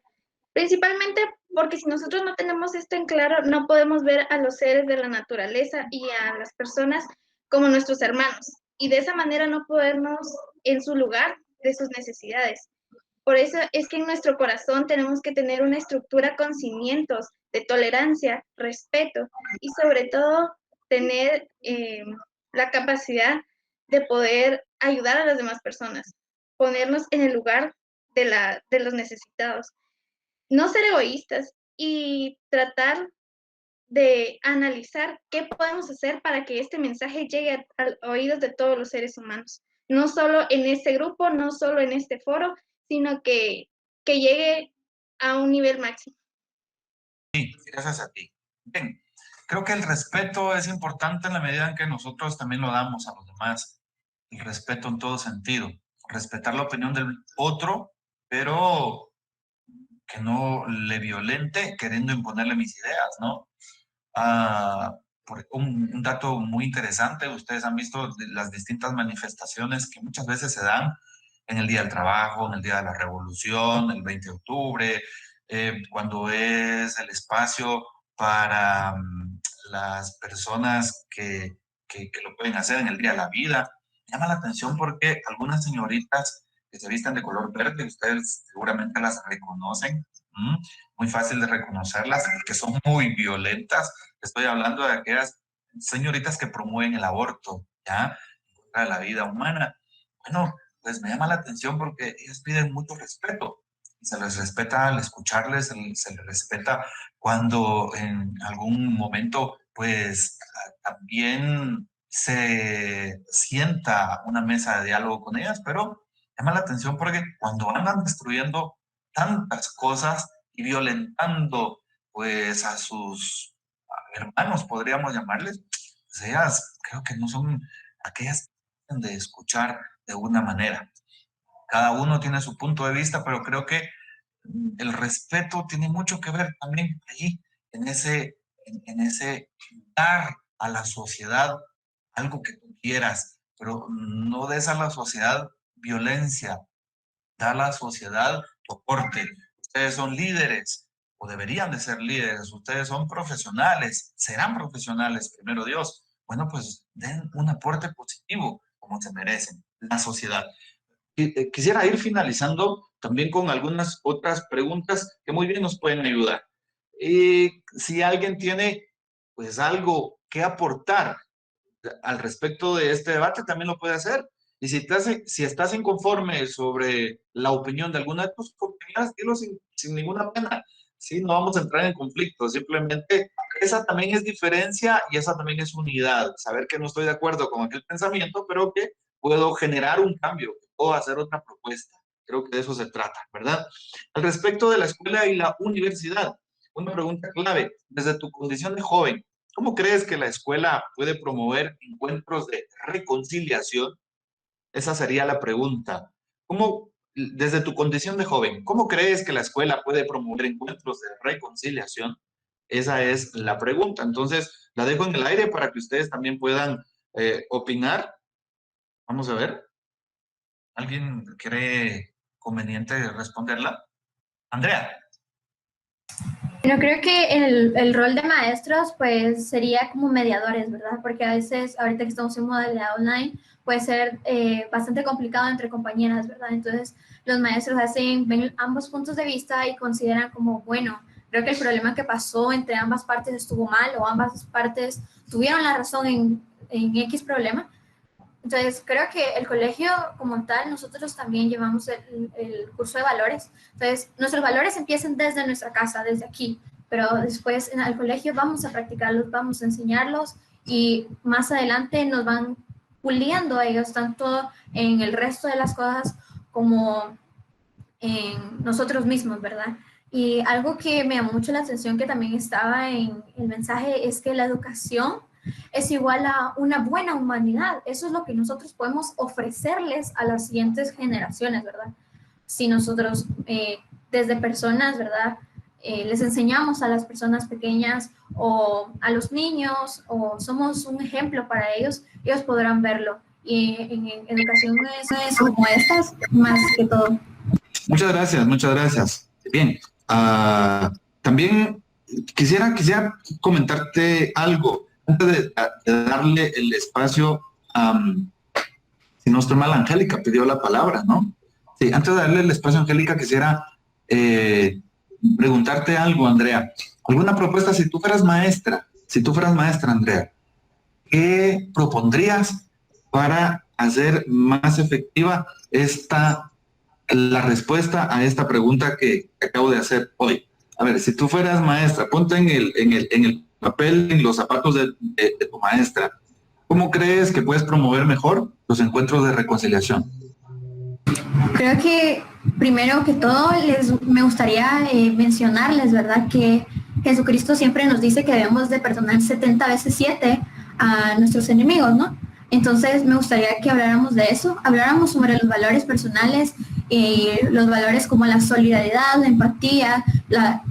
Principalmente porque si nosotros no tenemos esto en claro, no podemos ver a los seres de la naturaleza y a las personas como nuestros hermanos. Y de esa manera no ponernos en su lugar de sus necesidades. Por eso es que en nuestro corazón tenemos que tener una estructura con cimientos de tolerancia, respeto y sobre todo tener la capacidad de poder ayudar a las demás personas, ponernos en el lugar de los necesitados. No ser egoístas y tratar de analizar qué podemos hacer para que este mensaje llegue a oídos de todos los seres humanos. No solo en este grupo, no solo en este foro, sino que llegue a un nivel máximo. Sí, gracias a ti. Bien, creo que el respeto es importante en la medida en que nosotros también lo damos a los demás. El respeto en todo sentido. Respetar la opinión del otro, pero que no le violente queriendo imponerle mis ideas, ¿no? Un dato muy interesante, ustedes han visto las distintas manifestaciones que muchas veces se dan en el Día del Trabajo, en el Día de la Revolución, el 20 de octubre, cuando es el espacio para las personas que lo pueden hacer en el Día de la Vida. Llama la atención porque algunas señoritas que se visten de color verde, ustedes seguramente las reconocen, muy fácil de reconocerlas, que son muy violentas. Estoy hablando de aquellas señoritas que promueven el aborto, ¿ya? En contra de la vida humana. Bueno, pues me llama la atención porque ellas piden mucho respeto. Y se les respeta al escucharles, se les respeta cuando en algún momento, pues también se sienta una mesa de diálogo con ellas, pero llama la atención porque cuando andan destruyendo tantas cosas y violentando pues a sus hermanos, podríamos llamarles, pues ellas creo que no son aquellas que de escuchar de una manera. Cada uno tiene su punto de vista, pero creo que el respeto tiene mucho que ver también allí, en ese dar a la sociedad algo que tú quieras, pero no des a la sociedad violencia, da a la sociedad tu aporte. Ustedes son líderes, o deberían de ser líderes, ustedes son profesionales, serán profesionales, primero Dios. Bueno, pues den un aporte positivo, como se merecen, la sociedad. Quisiera ir finalizando también con algunas otras preguntas que muy bien nos pueden ayudar. Si alguien tiene pues algo que aportar al respecto de este debate, también lo puede hacer. Y si estás inconforme sobre la opinión de alguna de tus compañeras, dilo sin ninguna pena. Sí, no vamos a entrar en conflicto, simplemente esa también es diferencia y esa también es unidad. Saber que no estoy de acuerdo con aquel pensamiento, pero que puedo generar un cambio, puedo hacer otra propuesta. Creo que de eso se trata, ¿verdad? Al respecto de la escuela y la universidad, una pregunta clave. Desde tu condición de joven, ¿cómo crees que la escuela puede promover encuentros de reconciliación? Esa sería la pregunta. Desde tu condición de joven, ¿cómo crees que la escuela puede promover encuentros de reconciliación? Esa es la pregunta. Entonces, la dejo en el aire para que ustedes también puedan opinar. Vamos a ver. ¿Alguien cree conveniente responderla? Andrea. Bueno, creo que el rol de maestros pues sería como mediadores, ¿verdad? Porque a veces, ahorita que estamos en modalidad online, puede ser bastante complicado entre compañeras, ¿verdad? Entonces, los maestros ven ambos puntos de vista y consideran como, bueno, creo que el problema que pasó entre ambas partes estuvo mal o ambas partes tuvieron la razón en X problema. Entonces, creo que el colegio como tal, nosotros también llevamos el curso de valores. Entonces, nuestros valores empiezan desde nuestra casa, desde aquí, pero después en el colegio vamos a practicarlos, vamos a enseñarlos y más adelante nos van puliendo ellos, tanto en el resto de las cosas como en nosotros mismos, ¿verdad? Y algo que me llamó mucho la atención, que también estaba en el mensaje, es que la educación es igual a una buena humanidad. Eso es lo que nosotros podemos ofrecerles a las siguientes generaciones, ¿verdad? Si nosotros, desde personas, ¿verdad? les enseñamos a las personas pequeñas o a los niños o somos un ejemplo para ellos, ellos podrán verlo. Y en educaciones como estas, más que todo. Muchas gracias, muchas gracias. Bien, también quisiera comentarte algo antes de darle el espacio a, si no estoy mal, Angélica pidió la palabra, ¿no? Sí, antes de darle el espacio a Angélica, quisiera preguntarte algo, Andrea. ¿Alguna propuesta si tú fueras maestra, Andrea? ¿Qué propondrías para hacer más efectiva la respuesta a esta pregunta que acabo de hacer hoy? A ver, si tú fueras maestra, ponte en el papel, en los zapatos de tu maestra. ¿Cómo crees que puedes promover mejor los encuentros de reconciliación? Creo que primero que todo me gustaría mencionarles, ¿verdad? Que Jesucristo siempre nos dice que debemos de perdonar 70 veces 7 a nuestros enemigos, ¿no? Entonces me gustaría que habláramos de eso, habláramos sobre los valores personales, los valores como la solidaridad, la empatía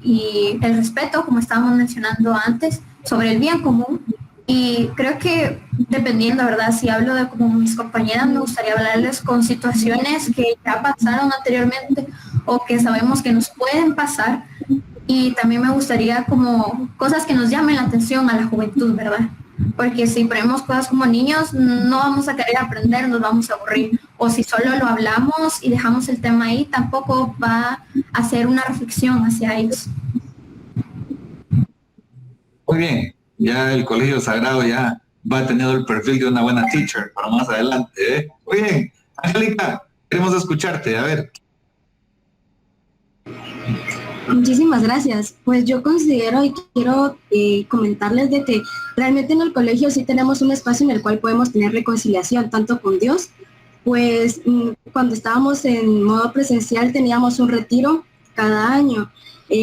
y el respeto, como estábamos mencionando antes, sobre el bien común. Y creo que dependiendo, ¿verdad? Si hablo de como mis compañeras, me gustaría hablarles con situaciones que ya pasaron anteriormente o que sabemos que nos pueden pasar. Y también me gustaría como cosas que nos llamen la atención a la juventud, ¿verdad? Porque si ponemos cosas como niños, no vamos a querer aprender, nos vamos a aburrir. O si solo lo hablamos y dejamos el tema ahí, tampoco va a hacer una reflexión hacia ellos. Muy bien, ya el Colegio Sagrado ya va teniendo el perfil de una buena teacher para más adelante, ¿eh? Muy bien, Angélica, queremos escucharte, a ver. Muchísimas gracias. Pues yo considero y quiero comentarles de que realmente en el colegio sí tenemos un espacio en el cual podemos tener reconciliación, tanto con Dios, pues cuando estábamos en modo presencial teníamos un retiro cada año. Yo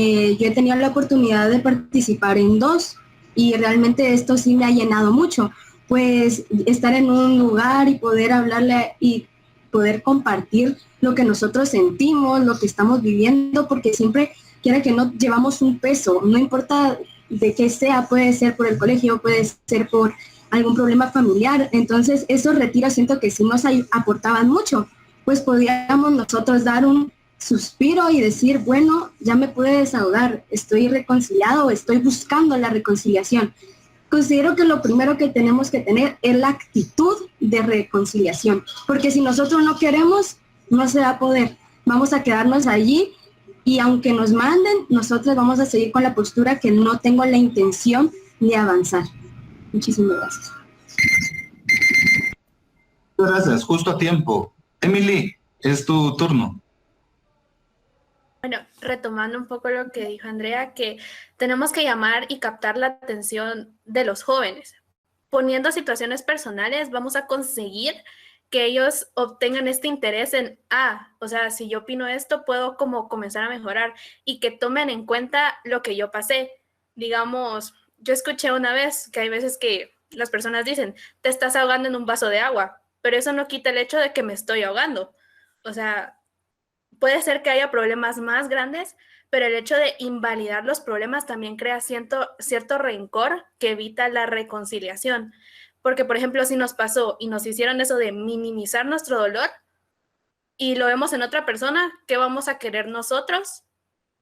he tenido la oportunidad de participar en 2 y realmente esto sí me ha llenado mucho, pues estar en un lugar y poder hablarle y poder compartir lo que nosotros sentimos, lo que estamos viviendo, porque siempre quiera que no llevamos un peso, no importa de qué sea, puede ser por el colegio, puede ser por algún problema familiar. Entonces esos retiros siento que sí nos aportaban mucho, pues podíamos nosotros dar un suspiro y decir, bueno, ya me pude desahogar, estoy reconciliado, estoy buscando la reconciliación. Considero que lo primero que tenemos que tener es la actitud de reconciliación, porque si nosotros no queremos, no se va a poder. Vamos a quedarnos allí y aunque nos manden, nosotros vamos a seguir con la postura que no tengo la intención de avanzar. Muchísimas gracias. Gracias, justo a tiempo. Emily, es tu turno. Bueno, retomando un poco lo que dijo Andrea, que tenemos que llamar y captar la atención de los jóvenes. Poniendo situaciones personales, vamos a conseguir que ellos obtengan este interés en, o sea, si yo opino esto, puedo como comenzar a mejorar y que tomen en cuenta lo que yo pasé. Digamos, yo escuché una vez que hay veces que las personas dicen, te estás ahogando en un vaso de agua, pero eso no quita el hecho de que me estoy ahogando. O sea, puede ser que haya problemas más grandes, pero el hecho de invalidar los problemas también crea cierto rencor que evita la reconciliación. Porque, por ejemplo, si nos pasó y nos hicieron eso de minimizar nuestro dolor y lo vemos en otra persona, ¿qué vamos a querer nosotros?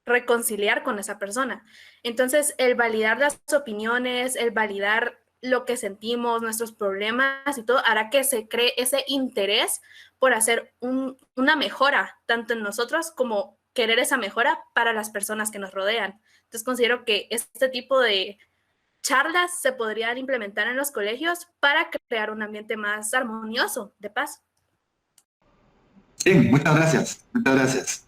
Reconciliar con esa persona. Entonces, el validar las opiniones, el validar lo que sentimos, nuestros problemas y todo, hará que se cree ese interés por hacer una mejora, tanto en nosotros como querer esa mejora para las personas que nos rodean. Entonces, considero que este tipo de charlas se podrían implementar en los colegios para crear un ambiente más armonioso, de paz. Bien, muchas gracias, muchas gracias.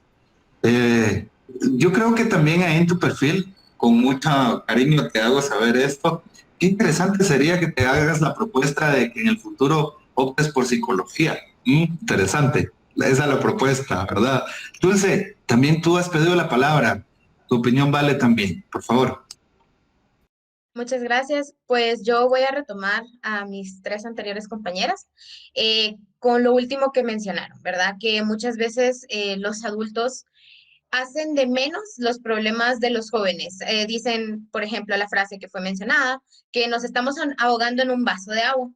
Yo creo que también ahí en tu perfil, con mucho cariño te hago saber esto. Qué interesante sería que te hagas la propuesta de que en el futuro optes por psicología. Interesante, esa es la propuesta, ¿verdad? Dulce, también tú has pedido la palabra. Tu opinión vale también, por favor. Muchas gracias. Pues yo voy a retomar a mis 3 anteriores compañeras con lo último que mencionaron, ¿verdad? Que muchas veces los adultos hacen de menos los problemas de los jóvenes. Dicen, por ejemplo, la frase que fue mencionada, que nos estamos ahogando en un vaso de agua.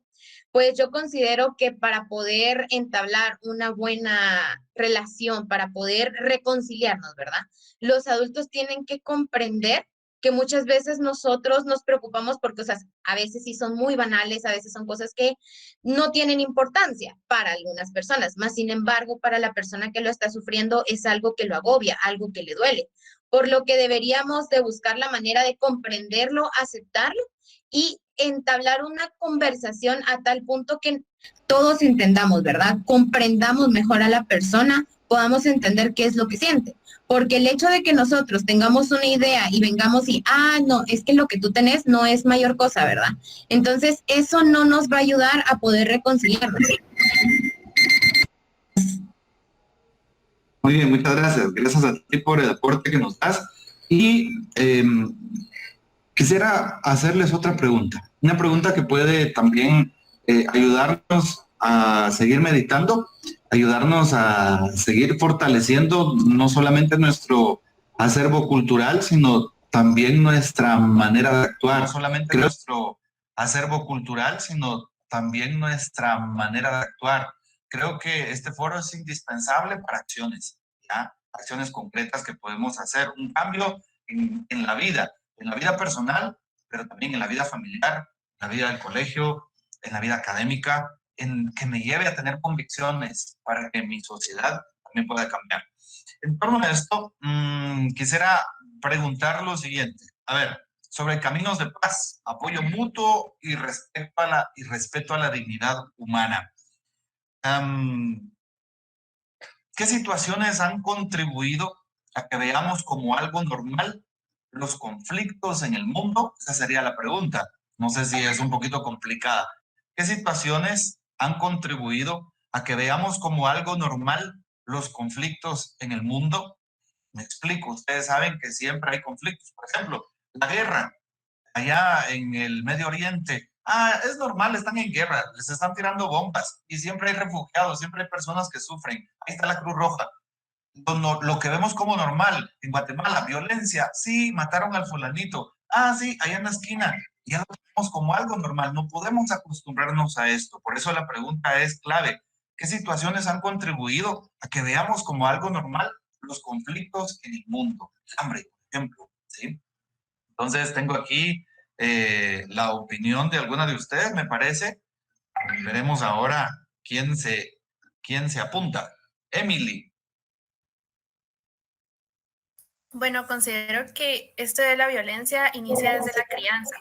Pues yo considero que para poder entablar una buena relación, para poder reconciliarnos, ¿verdad? Los adultos tienen que comprender que muchas veces nosotros nos preocupamos por cosas, a veces sí son muy banales, a veces son cosas que no tienen importancia para algunas personas, más sin embargo, para la persona que lo está sufriendo es algo que lo agobia, algo que le duele, por lo que deberíamos de buscar la manera de comprenderlo, aceptarlo y entablar una conversación a tal punto que todos entendamos, ¿verdad? Comprendamos mejor a la persona, podamos entender qué es lo que siente. Porque el hecho de que nosotros tengamos una idea y vengamos y, no, es que lo que tú tenés no es mayor cosa, ¿verdad? Entonces, eso no nos va a ayudar a poder reconciliarnos. Muy bien, muchas gracias. Gracias a ti por el aporte que nos das. Y quisiera hacerles otra pregunta. Una pregunta que puede también ayudarnos a seguir meditando, ayudarnos a seguir fortaleciendo no solamente nuestro acervo cultural, sino también nuestra manera de actuar. No solamente nuestro acervo cultural, sino también nuestra manera de actuar. Creo que este foro es indispensable para acciones, ¿ya? Acciones concretas que podemos hacer, un cambio en la vida personal, pero también en la vida familiar, en la vida del colegio, en la vida académica, en que me lleve a tener convicciones para que mi sociedad también pueda cambiar. En torno a esto, quisiera preguntar lo siguiente. A ver, sobre caminos de paz, apoyo mutuo y respeto a la dignidad humana. ¿Qué situaciones han contribuido a que veamos como algo normal los conflictos en el mundo? Esa sería la pregunta. No sé si es un poquito complicada. ¿Qué situaciones han contribuido a que veamos como algo normal los conflictos en el mundo? Me explico. Ustedes saben que siempre hay conflictos. Por ejemplo, la guerra allá en el Medio Oriente. Es normal, están en guerra, les están tirando bombas y siempre hay refugiados, siempre hay personas que sufren. Ahí está la Cruz Roja. Lo que vemos como normal en Guatemala, violencia, sí, mataron al fulanito, sí, allá en la esquina, ya lo vemos como algo normal, no podemos acostumbrarnos a esto, por eso la pregunta es clave, ¿qué situaciones han contribuido a que veamos como algo normal los conflictos en el mundo? El hambre, por ejemplo, ¿sí? Entonces tengo aquí la opinión de alguna de ustedes, me parece. Veremos ahora quién se apunta. Emily. Bueno, considero que esto de la violencia inicia desde la crianza.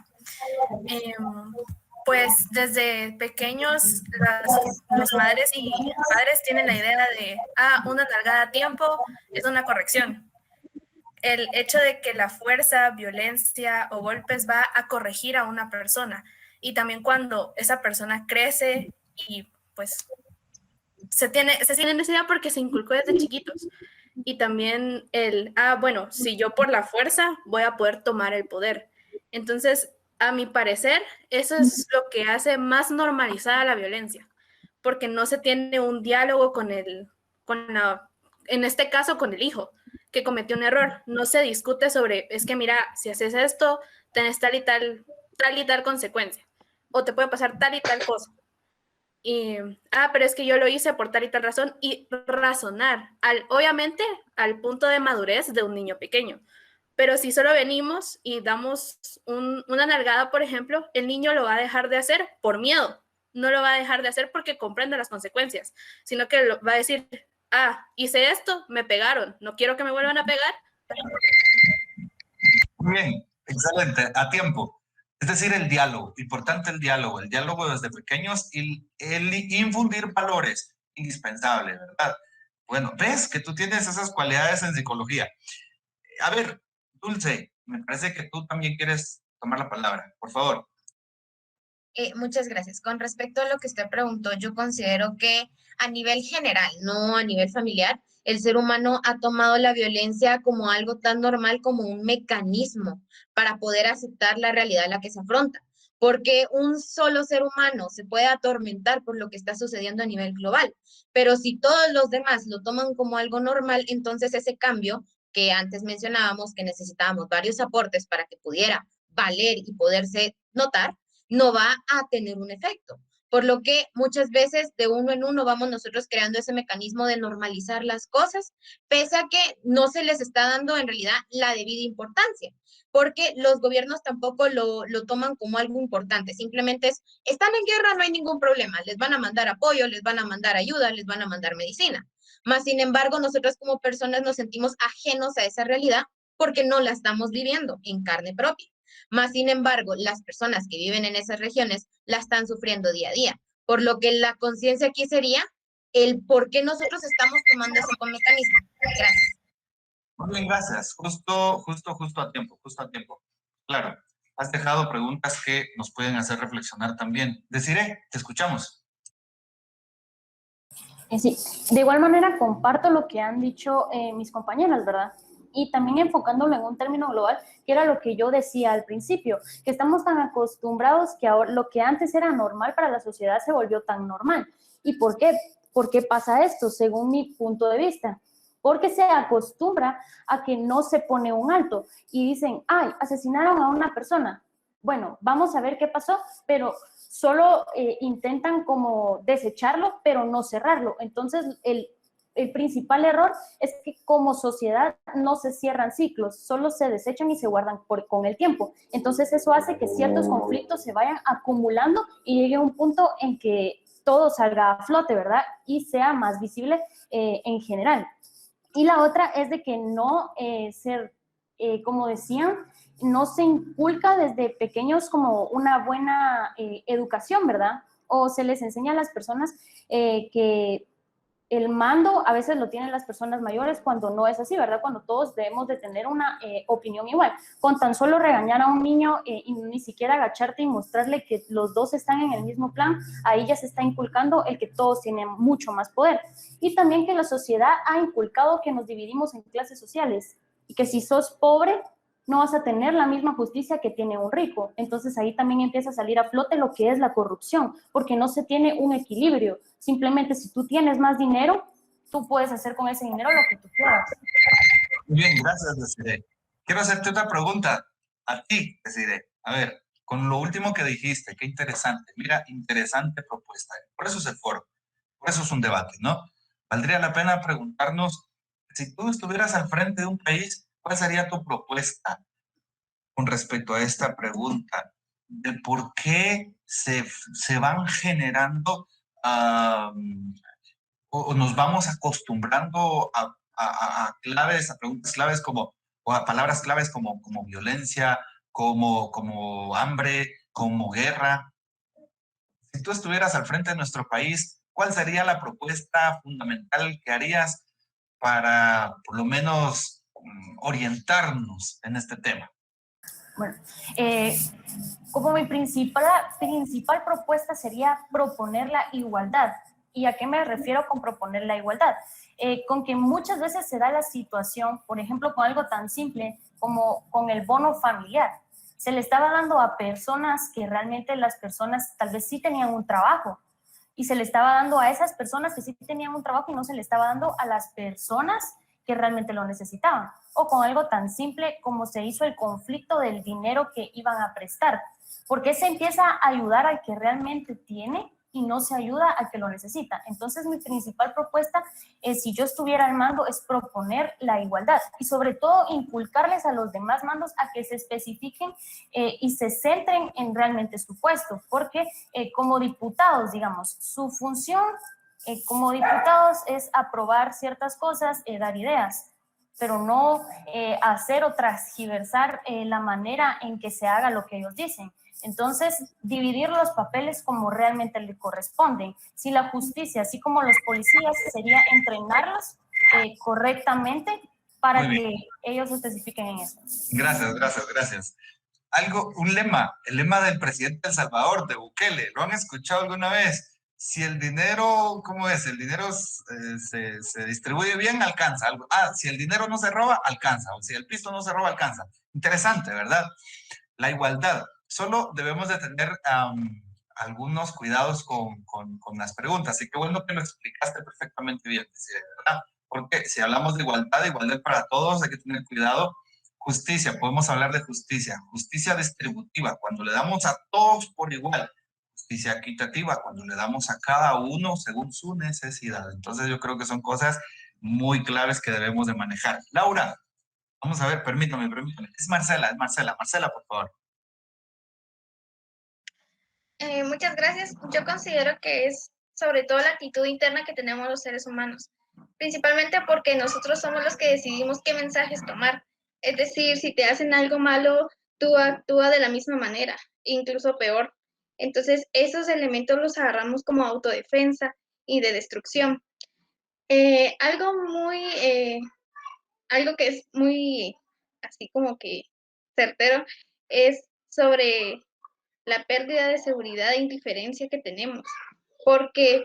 Pues desde pequeños los madres y padres tienen la idea de, una nalgada a tiempo es una corrección. El hecho de que la fuerza, violencia o golpes va a corregir a una persona. Y también cuando esa persona crece y pues se tiene necesidad porque se inculcó desde chiquitos. Y también bueno, si yo por la fuerza voy a poder tomar el poder. Entonces, a mi parecer, eso es lo que hace más normalizada la violencia, porque no se tiene un diálogo en este caso con el hijo, que cometió un error. No se discute sobre, es que mira, si haces esto, tenés tal y tal consecuencia, o te puede pasar tal y tal cosa. Pero es que yo lo hice por tal y tal razón, y razonar, obviamente al punto de madurez de un niño pequeño. Pero si solo venimos y damos una nalgada, por ejemplo, el niño lo va a dejar de hacer por miedo, no lo va a dejar de hacer porque comprende las consecuencias, sino que va a decir, hice esto, me pegaron, no quiero que me vuelvan a pegar. Muy bien, excelente, a tiempo. Es decir, el diálogo, importante el diálogo desde pequeños y el infundir valores, indispensable, ¿verdad? Bueno, ves que tú tienes esas cualidades en psicología. A ver, Dulce, me parece que tú también quieres tomar la palabra, por favor. Muchas gracias. Con respecto a lo que usted preguntó, yo considero que a nivel general, no a nivel familiar, el ser humano ha tomado la violencia como algo tan normal como un mecanismo para poder aceptar la realidad a la que se afronta. Porque un solo ser humano se puede atormentar por lo que está sucediendo a nivel global, pero si todos los demás lo toman como algo normal, entonces ese cambio que antes mencionábamos que necesitábamos varios aportes para que pudiera valer y poderse notar, no va a tener un efecto. Por lo que muchas veces de uno en uno vamos nosotros creando ese mecanismo de normalizar las cosas, pese a que no se les está dando en realidad la debida importancia, porque los gobiernos tampoco lo toman como algo importante, simplemente están en guerra, no hay ningún problema, les van a mandar apoyo, les van a mandar ayuda, les van a mandar medicina. Más sin embargo, nosotros como personas nos sentimos ajenos a esa realidad porque no la estamos viviendo en carne propia. Más sin embargo, las personas que viven en esas regiones la están sufriendo día a día. Por lo que la conciencia aquí sería el por qué nosotros estamos tomando ese mecanismo. Gracias. Muy bien, gracias. Justo a tiempo, justo a tiempo. Claro, has dejado preguntas que nos pueden hacer reflexionar también. Desiree, te escuchamos. Sí, de igual manera comparto lo que han dicho mis compañeras, ¿verdad? Y también enfocándolo en un término global, que era lo que yo decía al principio, que estamos tan acostumbrados que ahora lo que antes era normal para la sociedad se volvió tan normal. ¿Y por qué? ¿Por qué pasa esto? Según mi punto de vista. Porque se acostumbra a que no se pone un alto y dicen, ay, asesinaron a una persona. Bueno, vamos a ver qué pasó, pero solo intentan como desecharlo, pero no cerrarlo. Entonces, el principal error es que como sociedad no se cierran ciclos, solo se desechan y se guardan con el tiempo. Entonces, eso hace que ciertos conflictos se vayan acumulando y llegue a un punto en que todo salga a flote, ¿verdad? Y sea más visible en general. Y la otra es de que no como decían, no se inculca desde pequeños como una buena educación, ¿verdad? O se les enseña a las personas que el mando a veces lo tienen las personas mayores cuando no es así, ¿verdad? Cuando todos debemos de tener una opinión igual. Con tan solo regañar a un niño y ni siquiera agacharte y mostrarle que los dos están en el mismo plan, ahí ya se está inculcando el que todos tienen mucho más poder. Y también que la sociedad ha inculcado que nos dividimos en clases sociales y que si sos pobre no vas a tener la misma justicia que tiene un rico. Entonces ahí también empieza a salir a flote lo que es la corrupción, porque no se tiene un equilibrio. Simplemente si tú tienes más dinero, tú puedes hacer con ese dinero lo que tú quieras. Muy bien, gracias, Desiree. Quiero hacerte otra pregunta a ti, Desiree. A ver, con lo último que dijiste, qué interesante. Mira, interesante propuesta. Por eso es el foro, por eso es un debate, ¿no? Valdría la pena preguntarnos, si tú estuvieras al frente de un país, ¿cuál sería tu propuesta con respecto a esta pregunta? De por qué se van generando o nos vamos acostumbrando a claves, a preguntas claves como, o a palabras claves como violencia, como hambre, como guerra. Si tú estuvieras al frente de nuestro país, ¿cuál sería la propuesta fundamental que harías para, por lo menos, orientarnos en este tema? Bueno, como mi principal propuesta sería proponer la igualdad. ¿Y a qué me refiero con proponer la igualdad? Con que muchas veces se da la situación, por ejemplo, con algo tan simple como con el bono familiar. Se le estaba dando a personas que realmente las personas tal vez sí tenían un trabajo, y se le estaba dando a esas personas que sí tenían un trabajo y no se le estaba dando a las personas que realmente lo necesitaban. O con algo tan simple como se hizo el conflicto del dinero que iban a prestar. Porque se empieza a ayudar al que realmente tiene y no se ayuda al que lo necesita. Entonces, mi principal propuesta, si yo estuviera al mando, es proponer la igualdad y sobre todo inculcarles a los demás mandos a que se especifiquen y se centren en realmente su puesto, porque como diputados, digamos, su función como diputados es aprobar ciertas cosas, dar ideas, pero no hacer o transgiversar la manera en que se haga lo que ellos dicen. Entonces, dividir los papeles como realmente le corresponden. Si la justicia, así como los policías, sería entrenarlos correctamente para que ellos se especifiquen en eso. Gracias. Un lema, el lema del presidente de El Salvador, de Bukele, ¿lo han escuchado alguna vez? Si el dinero, ¿cómo es? El dinero se distribuye bien, alcanza. Si el dinero no se roba, alcanza. O si el pisto no se roba, alcanza. Interesante, ¿verdad? La igualdad. Solo debemos de tener algunos cuidados con las preguntas. Y qué bueno que lo explicaste perfectamente bien, ¿verdad? porque si hablamos de igualdad para todos, hay que tener cuidado. Justicia, podemos hablar de justicia distributiva, cuando le damos a todos por igual. Justicia equitativa, cuando le damos a cada uno según su necesidad. Entonces yo creo que son cosas muy claves que debemos de manejar. Laura, vamos a ver, permítame. Es Marcela, por favor. Muchas gracias. Yo considero que es sobre todo la actitud interna que tenemos los seres humanos, principalmente porque nosotros somos los que decidimos qué mensajes tomar. Es decir, si te hacen algo malo, tú actúa de la misma manera, incluso peor. Entonces, esos elementos los agarramos como autodefensa y de destrucción. Algo que es muy así como que certero es sobre la pérdida de seguridad e indiferencia que tenemos, porque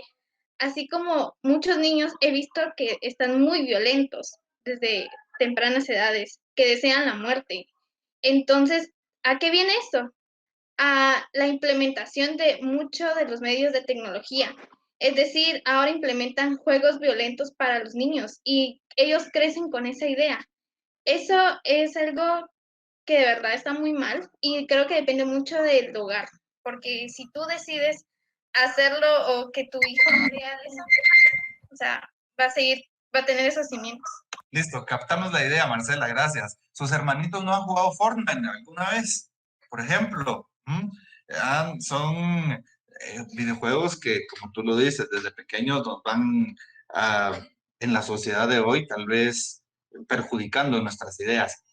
así como muchos niños he visto que están muy violentos desde tempranas edades, que desean la muerte. Entonces, ¿a qué viene esto? A la implementación de muchos de los medios de tecnología. Es decir, ahora implementan juegos violentos para los niños y ellos crecen con esa idea. Eso es algo que de verdad está muy mal y creo que depende mucho del hogar, porque si tú decides hacerlo o que tu hijo vea eso, o sea, va a tener esos cimientos. Listo, captamos la idea, Marcela, gracias. ¿Sus hermanitos no han jugado Fortnite alguna vez? Por ejemplo, son videojuegos que, como tú lo dices, desde pequeños nos van en la sociedad de hoy tal vez perjudicando nuestras ideas.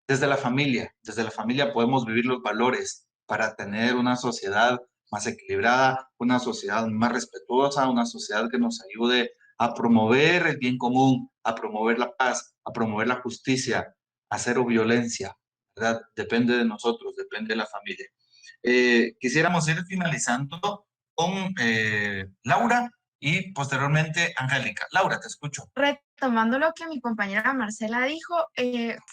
Desde la familia podemos vivir los valores para tener una sociedad más equilibrada, una sociedad más respetuosa, una sociedad que nos ayude a promover el bien común, a promover la paz, a promover la justicia, a cero violencia, ¿verdad? Depende de nosotros, depende de la familia. Quisiéramos ir finalizando con Laura y posteriormente Angélica. Laura, te escucho. Retomando lo que mi compañera Marcela dijo,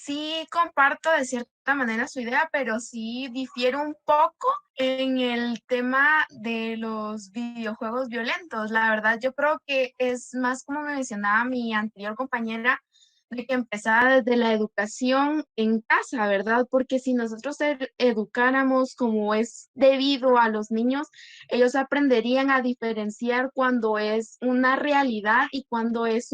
sí comparto de cierta manera su idea, pero sí difiero un poco en el tema de los videojuegos violentos. La verdad, yo creo que es más como me mencionaba mi anterior compañera, de que empezara desde la educación en casa, ¿verdad? Porque si nosotros educáramos como es debido a los niños, ellos aprenderían a diferenciar cuando es una realidad y cuando es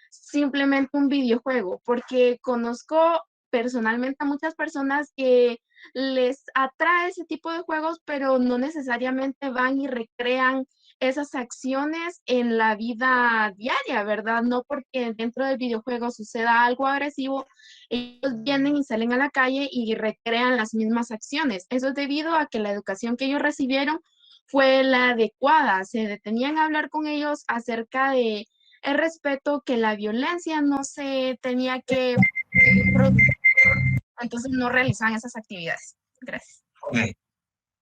simplemente un videojuego, porque conozco personalmente a muchas personas que les atrae ese tipo de juegos, pero no necesariamente van y recrean esas acciones en la vida diaria, ¿verdad? No porque dentro del videojuego suceda algo agresivo, ellos vienen y salen a la calle y recrean las mismas acciones. Eso es debido a que la educación que ellos recibieron fue la adecuada. Se detenían a hablar con ellos acerca de el respeto, que la violencia no se tenía que producir, entonces no realizaban esas actividades. Gracias. Okay.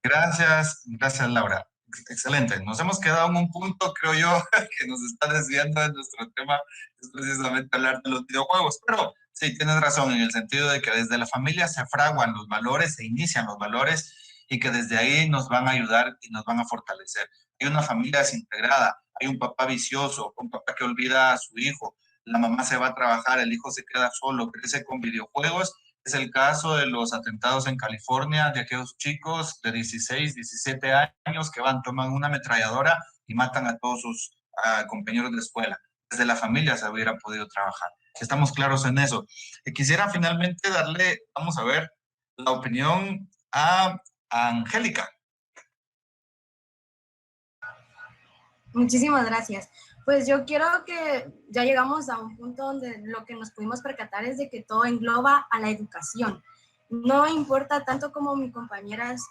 Gracias Laura. Excelente. Nos hemos quedado en un punto, creo yo, que nos está desviando de nuestro tema, es precisamente hablar de los videojuegos. Pero sí, tienes razón en el sentido de que desde la familia se fraguan los valores, se inician los valores y que desde ahí nos van a ayudar y nos van a fortalecer. Hay una familia desintegrada, hay un papá vicioso, un papá que olvida a su hijo, la mamá se va a trabajar, el hijo se queda solo, crece con videojuegos. Es el caso de los atentados en California, de aquellos chicos de 16, 17 años que toman una ametralladora y matan a todos sus compañeros de escuela. Desde la familia se hubiera podido trabajar. Estamos claros en eso. Quisiera finalmente darle, vamos a ver, la opinión a Angélica. Muchísimas gracias. Pues yo quiero que ya llegamos a un punto donde lo que nos pudimos percatar es de que todo engloba a la educación. No importa tanto como mis compañeras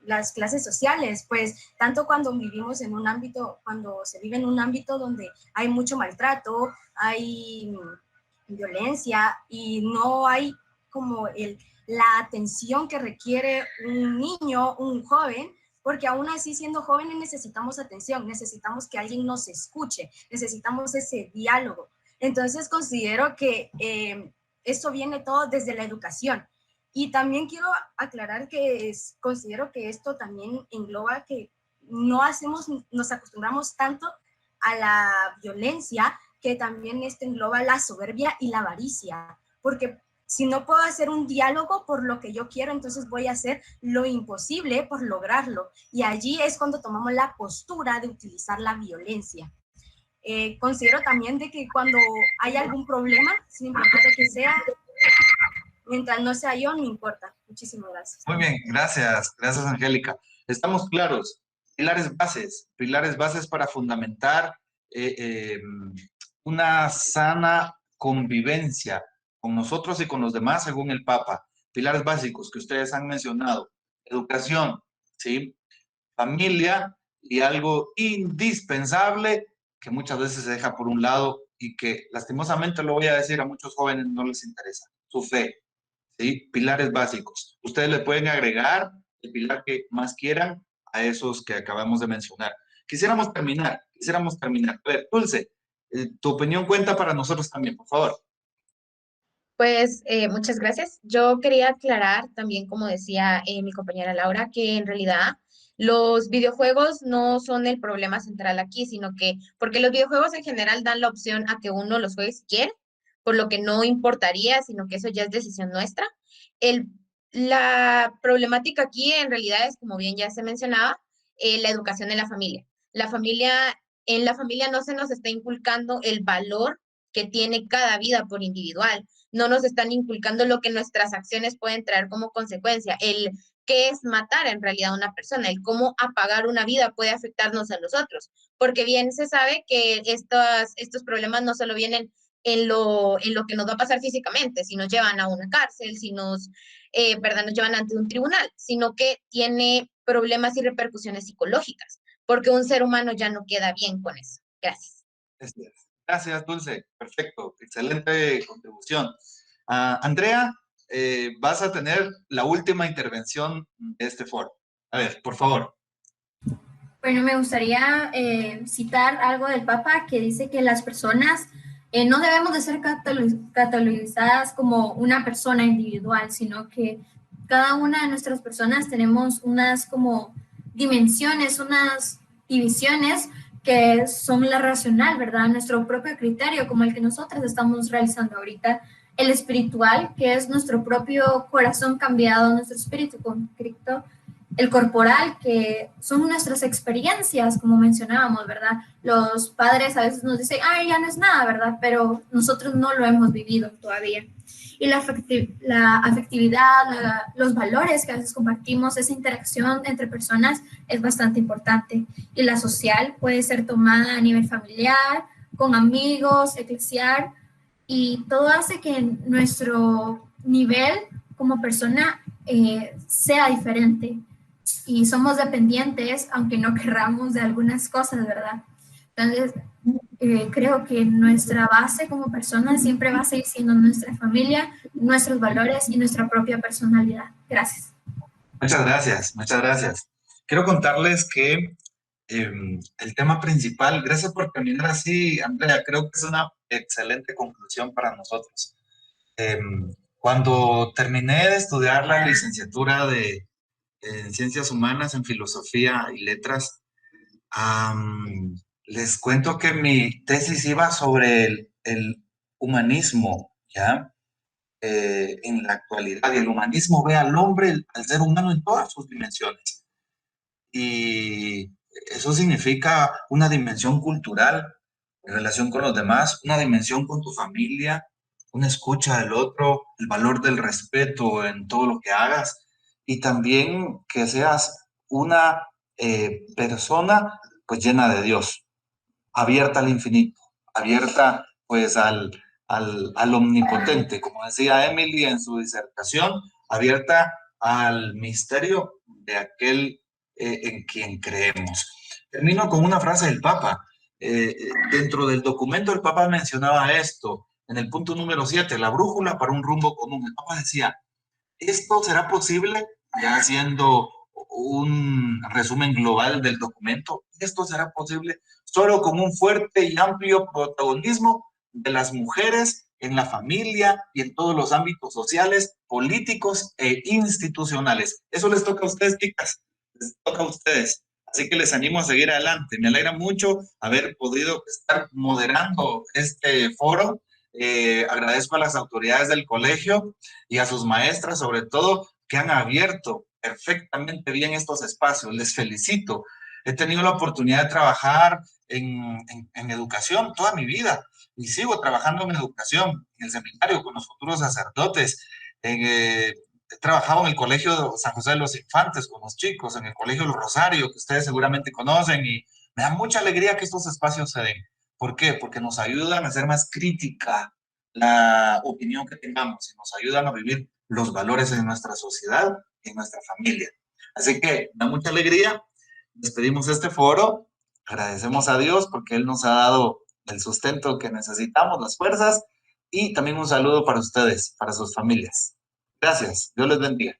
las clases sociales, pues tanto cuando vivimos en un ámbito, cuando se vive en un ámbito donde hay mucho maltrato, hay violencia y no hay como la atención que requiere un niño, un joven, porque aún así siendo jóvenes necesitamos atención, necesitamos que alguien nos escuche, necesitamos ese diálogo. Entonces considero que esto viene todo desde la educación. Y también quiero aclarar que considero que esto también engloba que nos acostumbramos tanto a la violencia que también engloba la soberbia y la avaricia, porque si no puedo hacer un diálogo por lo que yo quiero, entonces voy a hacer lo imposible por lograrlo. Y allí es cuando tomamos la postura de utilizar la violencia. Considero también de que cuando hay algún problema, sin importar de que sea, mientras no sea yo, no importa. Muchísimas gracias. Muy bien, gracias Angélica. Estamos claros. Pilares bases para fundamentar una sana convivencia con nosotros y con los demás según el Papa. Pilares básicos que ustedes han mencionado: educación, ¿sí? Familia, y algo indispensable que muchas veces se deja por un lado y que lastimosamente, lo voy a decir, a muchos jóvenes no les interesa: su fe, ¿sí? Pilares básicos. Ustedes le pueden agregar el pilar que más quieran a esos que acabamos de mencionar. Quisiéramos terminar. A ver, Dulce, tu opinión cuenta para nosotros también, por favor. Pues muchas gracias. Yo quería aclarar también, como decía mi compañera Laura, que en realidad los videojuegos no son el problema central aquí, sino que, porque los videojuegos en general dan la opción a que uno los juegue si quiere, por lo que no importaría, sino que eso ya es decisión nuestra. La problemática aquí en realidad es, como bien ya se mencionaba, la educación en la familia. En la familia no se nos está inculcando el valor que tiene cada vida por individual. No nos están inculcando lo que nuestras acciones pueden traer como consecuencia, el qué es matar en realidad a una persona, el cómo apagar una vida puede afectarnos a nosotros, porque bien se sabe que estos problemas no solo vienen en lo que nos va a pasar físicamente, si nos llevan a una cárcel, si nos llevan ante un tribunal, sino que tiene problemas y repercusiones psicológicas, porque un ser humano ya no queda bien con eso. Gracias. Gracias, Dulce. Perfecto. Excelente contribución. Andrea, vas a tener la última intervención de este foro. A ver, por favor. Bueno, me gustaría citar algo del Papa que dice que las personas no debemos de ser catalogizadas como una persona individual, sino que cada una de nuestras personas tenemos unas como dimensiones, unas divisiones que son la racional, ¿verdad? Nuestro propio criterio, como el que nosotros estamos realizando ahorita, el espiritual, que es nuestro propio corazón cambiado, nuestro espíritu contrito, el corporal, que son nuestras experiencias, como mencionábamos, ¿verdad? Los padres a veces nos dicen, ay, ya no es nada, ¿verdad? Pero nosotros no lo hemos vivido todavía. Y la afectividad, los valores que a veces compartimos, esa interacción entre personas es bastante importante. Y la social puede ser tomada a nivel familiar, con amigos, eclesial, y todo hace que nuestro nivel como persona sea diferente. Y somos dependientes, aunque no querramos, de algunas cosas, ¿verdad? Entonces, creo que nuestra base como personas siempre va a seguir siendo nuestra familia, nuestros valores y nuestra propia personalidad. Gracias. Muchas gracias, muchas gracias. Quiero contarles que el tema principal, gracias por terminar así, Andrea, creo que es una excelente conclusión para nosotros. Cuando terminé de estudiar la licenciatura en Ciencias Humanas, en Filosofía y Letras, les cuento que mi tesis iba sobre el humanismo, ¿ya? En la actualidad, y el humanismo ve al hombre, al ser humano en todas sus dimensiones. Y eso significa una dimensión cultural en relación con los demás, una dimensión con tu familia, una escucha del otro, el valor del respeto en todo lo que hagas, y también que seas una persona pues llena de Dios, abierta al infinito, abierta pues al omnipotente, como decía Emily en su disertación, abierta al misterio de aquel en quien creemos. Termino con una frase del Papa. Dentro del documento el Papa mencionaba esto, en el punto número 7, la brújula para un rumbo común. El Papa decía, esto será posible, ya haciendo un resumen global del documento, esto será posible solo con un fuerte y amplio protagonismo de las mujeres en la familia y en todos los ámbitos sociales, políticos e institucionales. Eso les toca a ustedes, chicas, les toca a ustedes. Así que les animo a seguir adelante. Me alegra mucho haber podido estar moderando este foro. Agradezco a las autoridades del colegio y a sus maestras, sobre todo, que han abierto perfectamente bien estos espacios. Les felicito. He tenido la oportunidad de trabajar en educación toda mi vida y sigo trabajando en educación, en el seminario con los futuros sacerdotes. He trabajado en el Colegio San José de los Infantes con los chicos, en el Colegio El Rosario, que ustedes seguramente conocen, y me da mucha alegría que estos espacios se den. ¿Por qué? Porque nos ayudan a hacer más crítica la opinión que tengamos y nos ayudan a vivir los valores en nuestra sociedad y en nuestra familia. Así que me da mucha alegría. Despedimos este foro. Agradecemos a Dios porque Él nos ha dado el sustento que necesitamos, las fuerzas, y también un saludo para ustedes, para sus familias. Gracias. Dios les bendiga.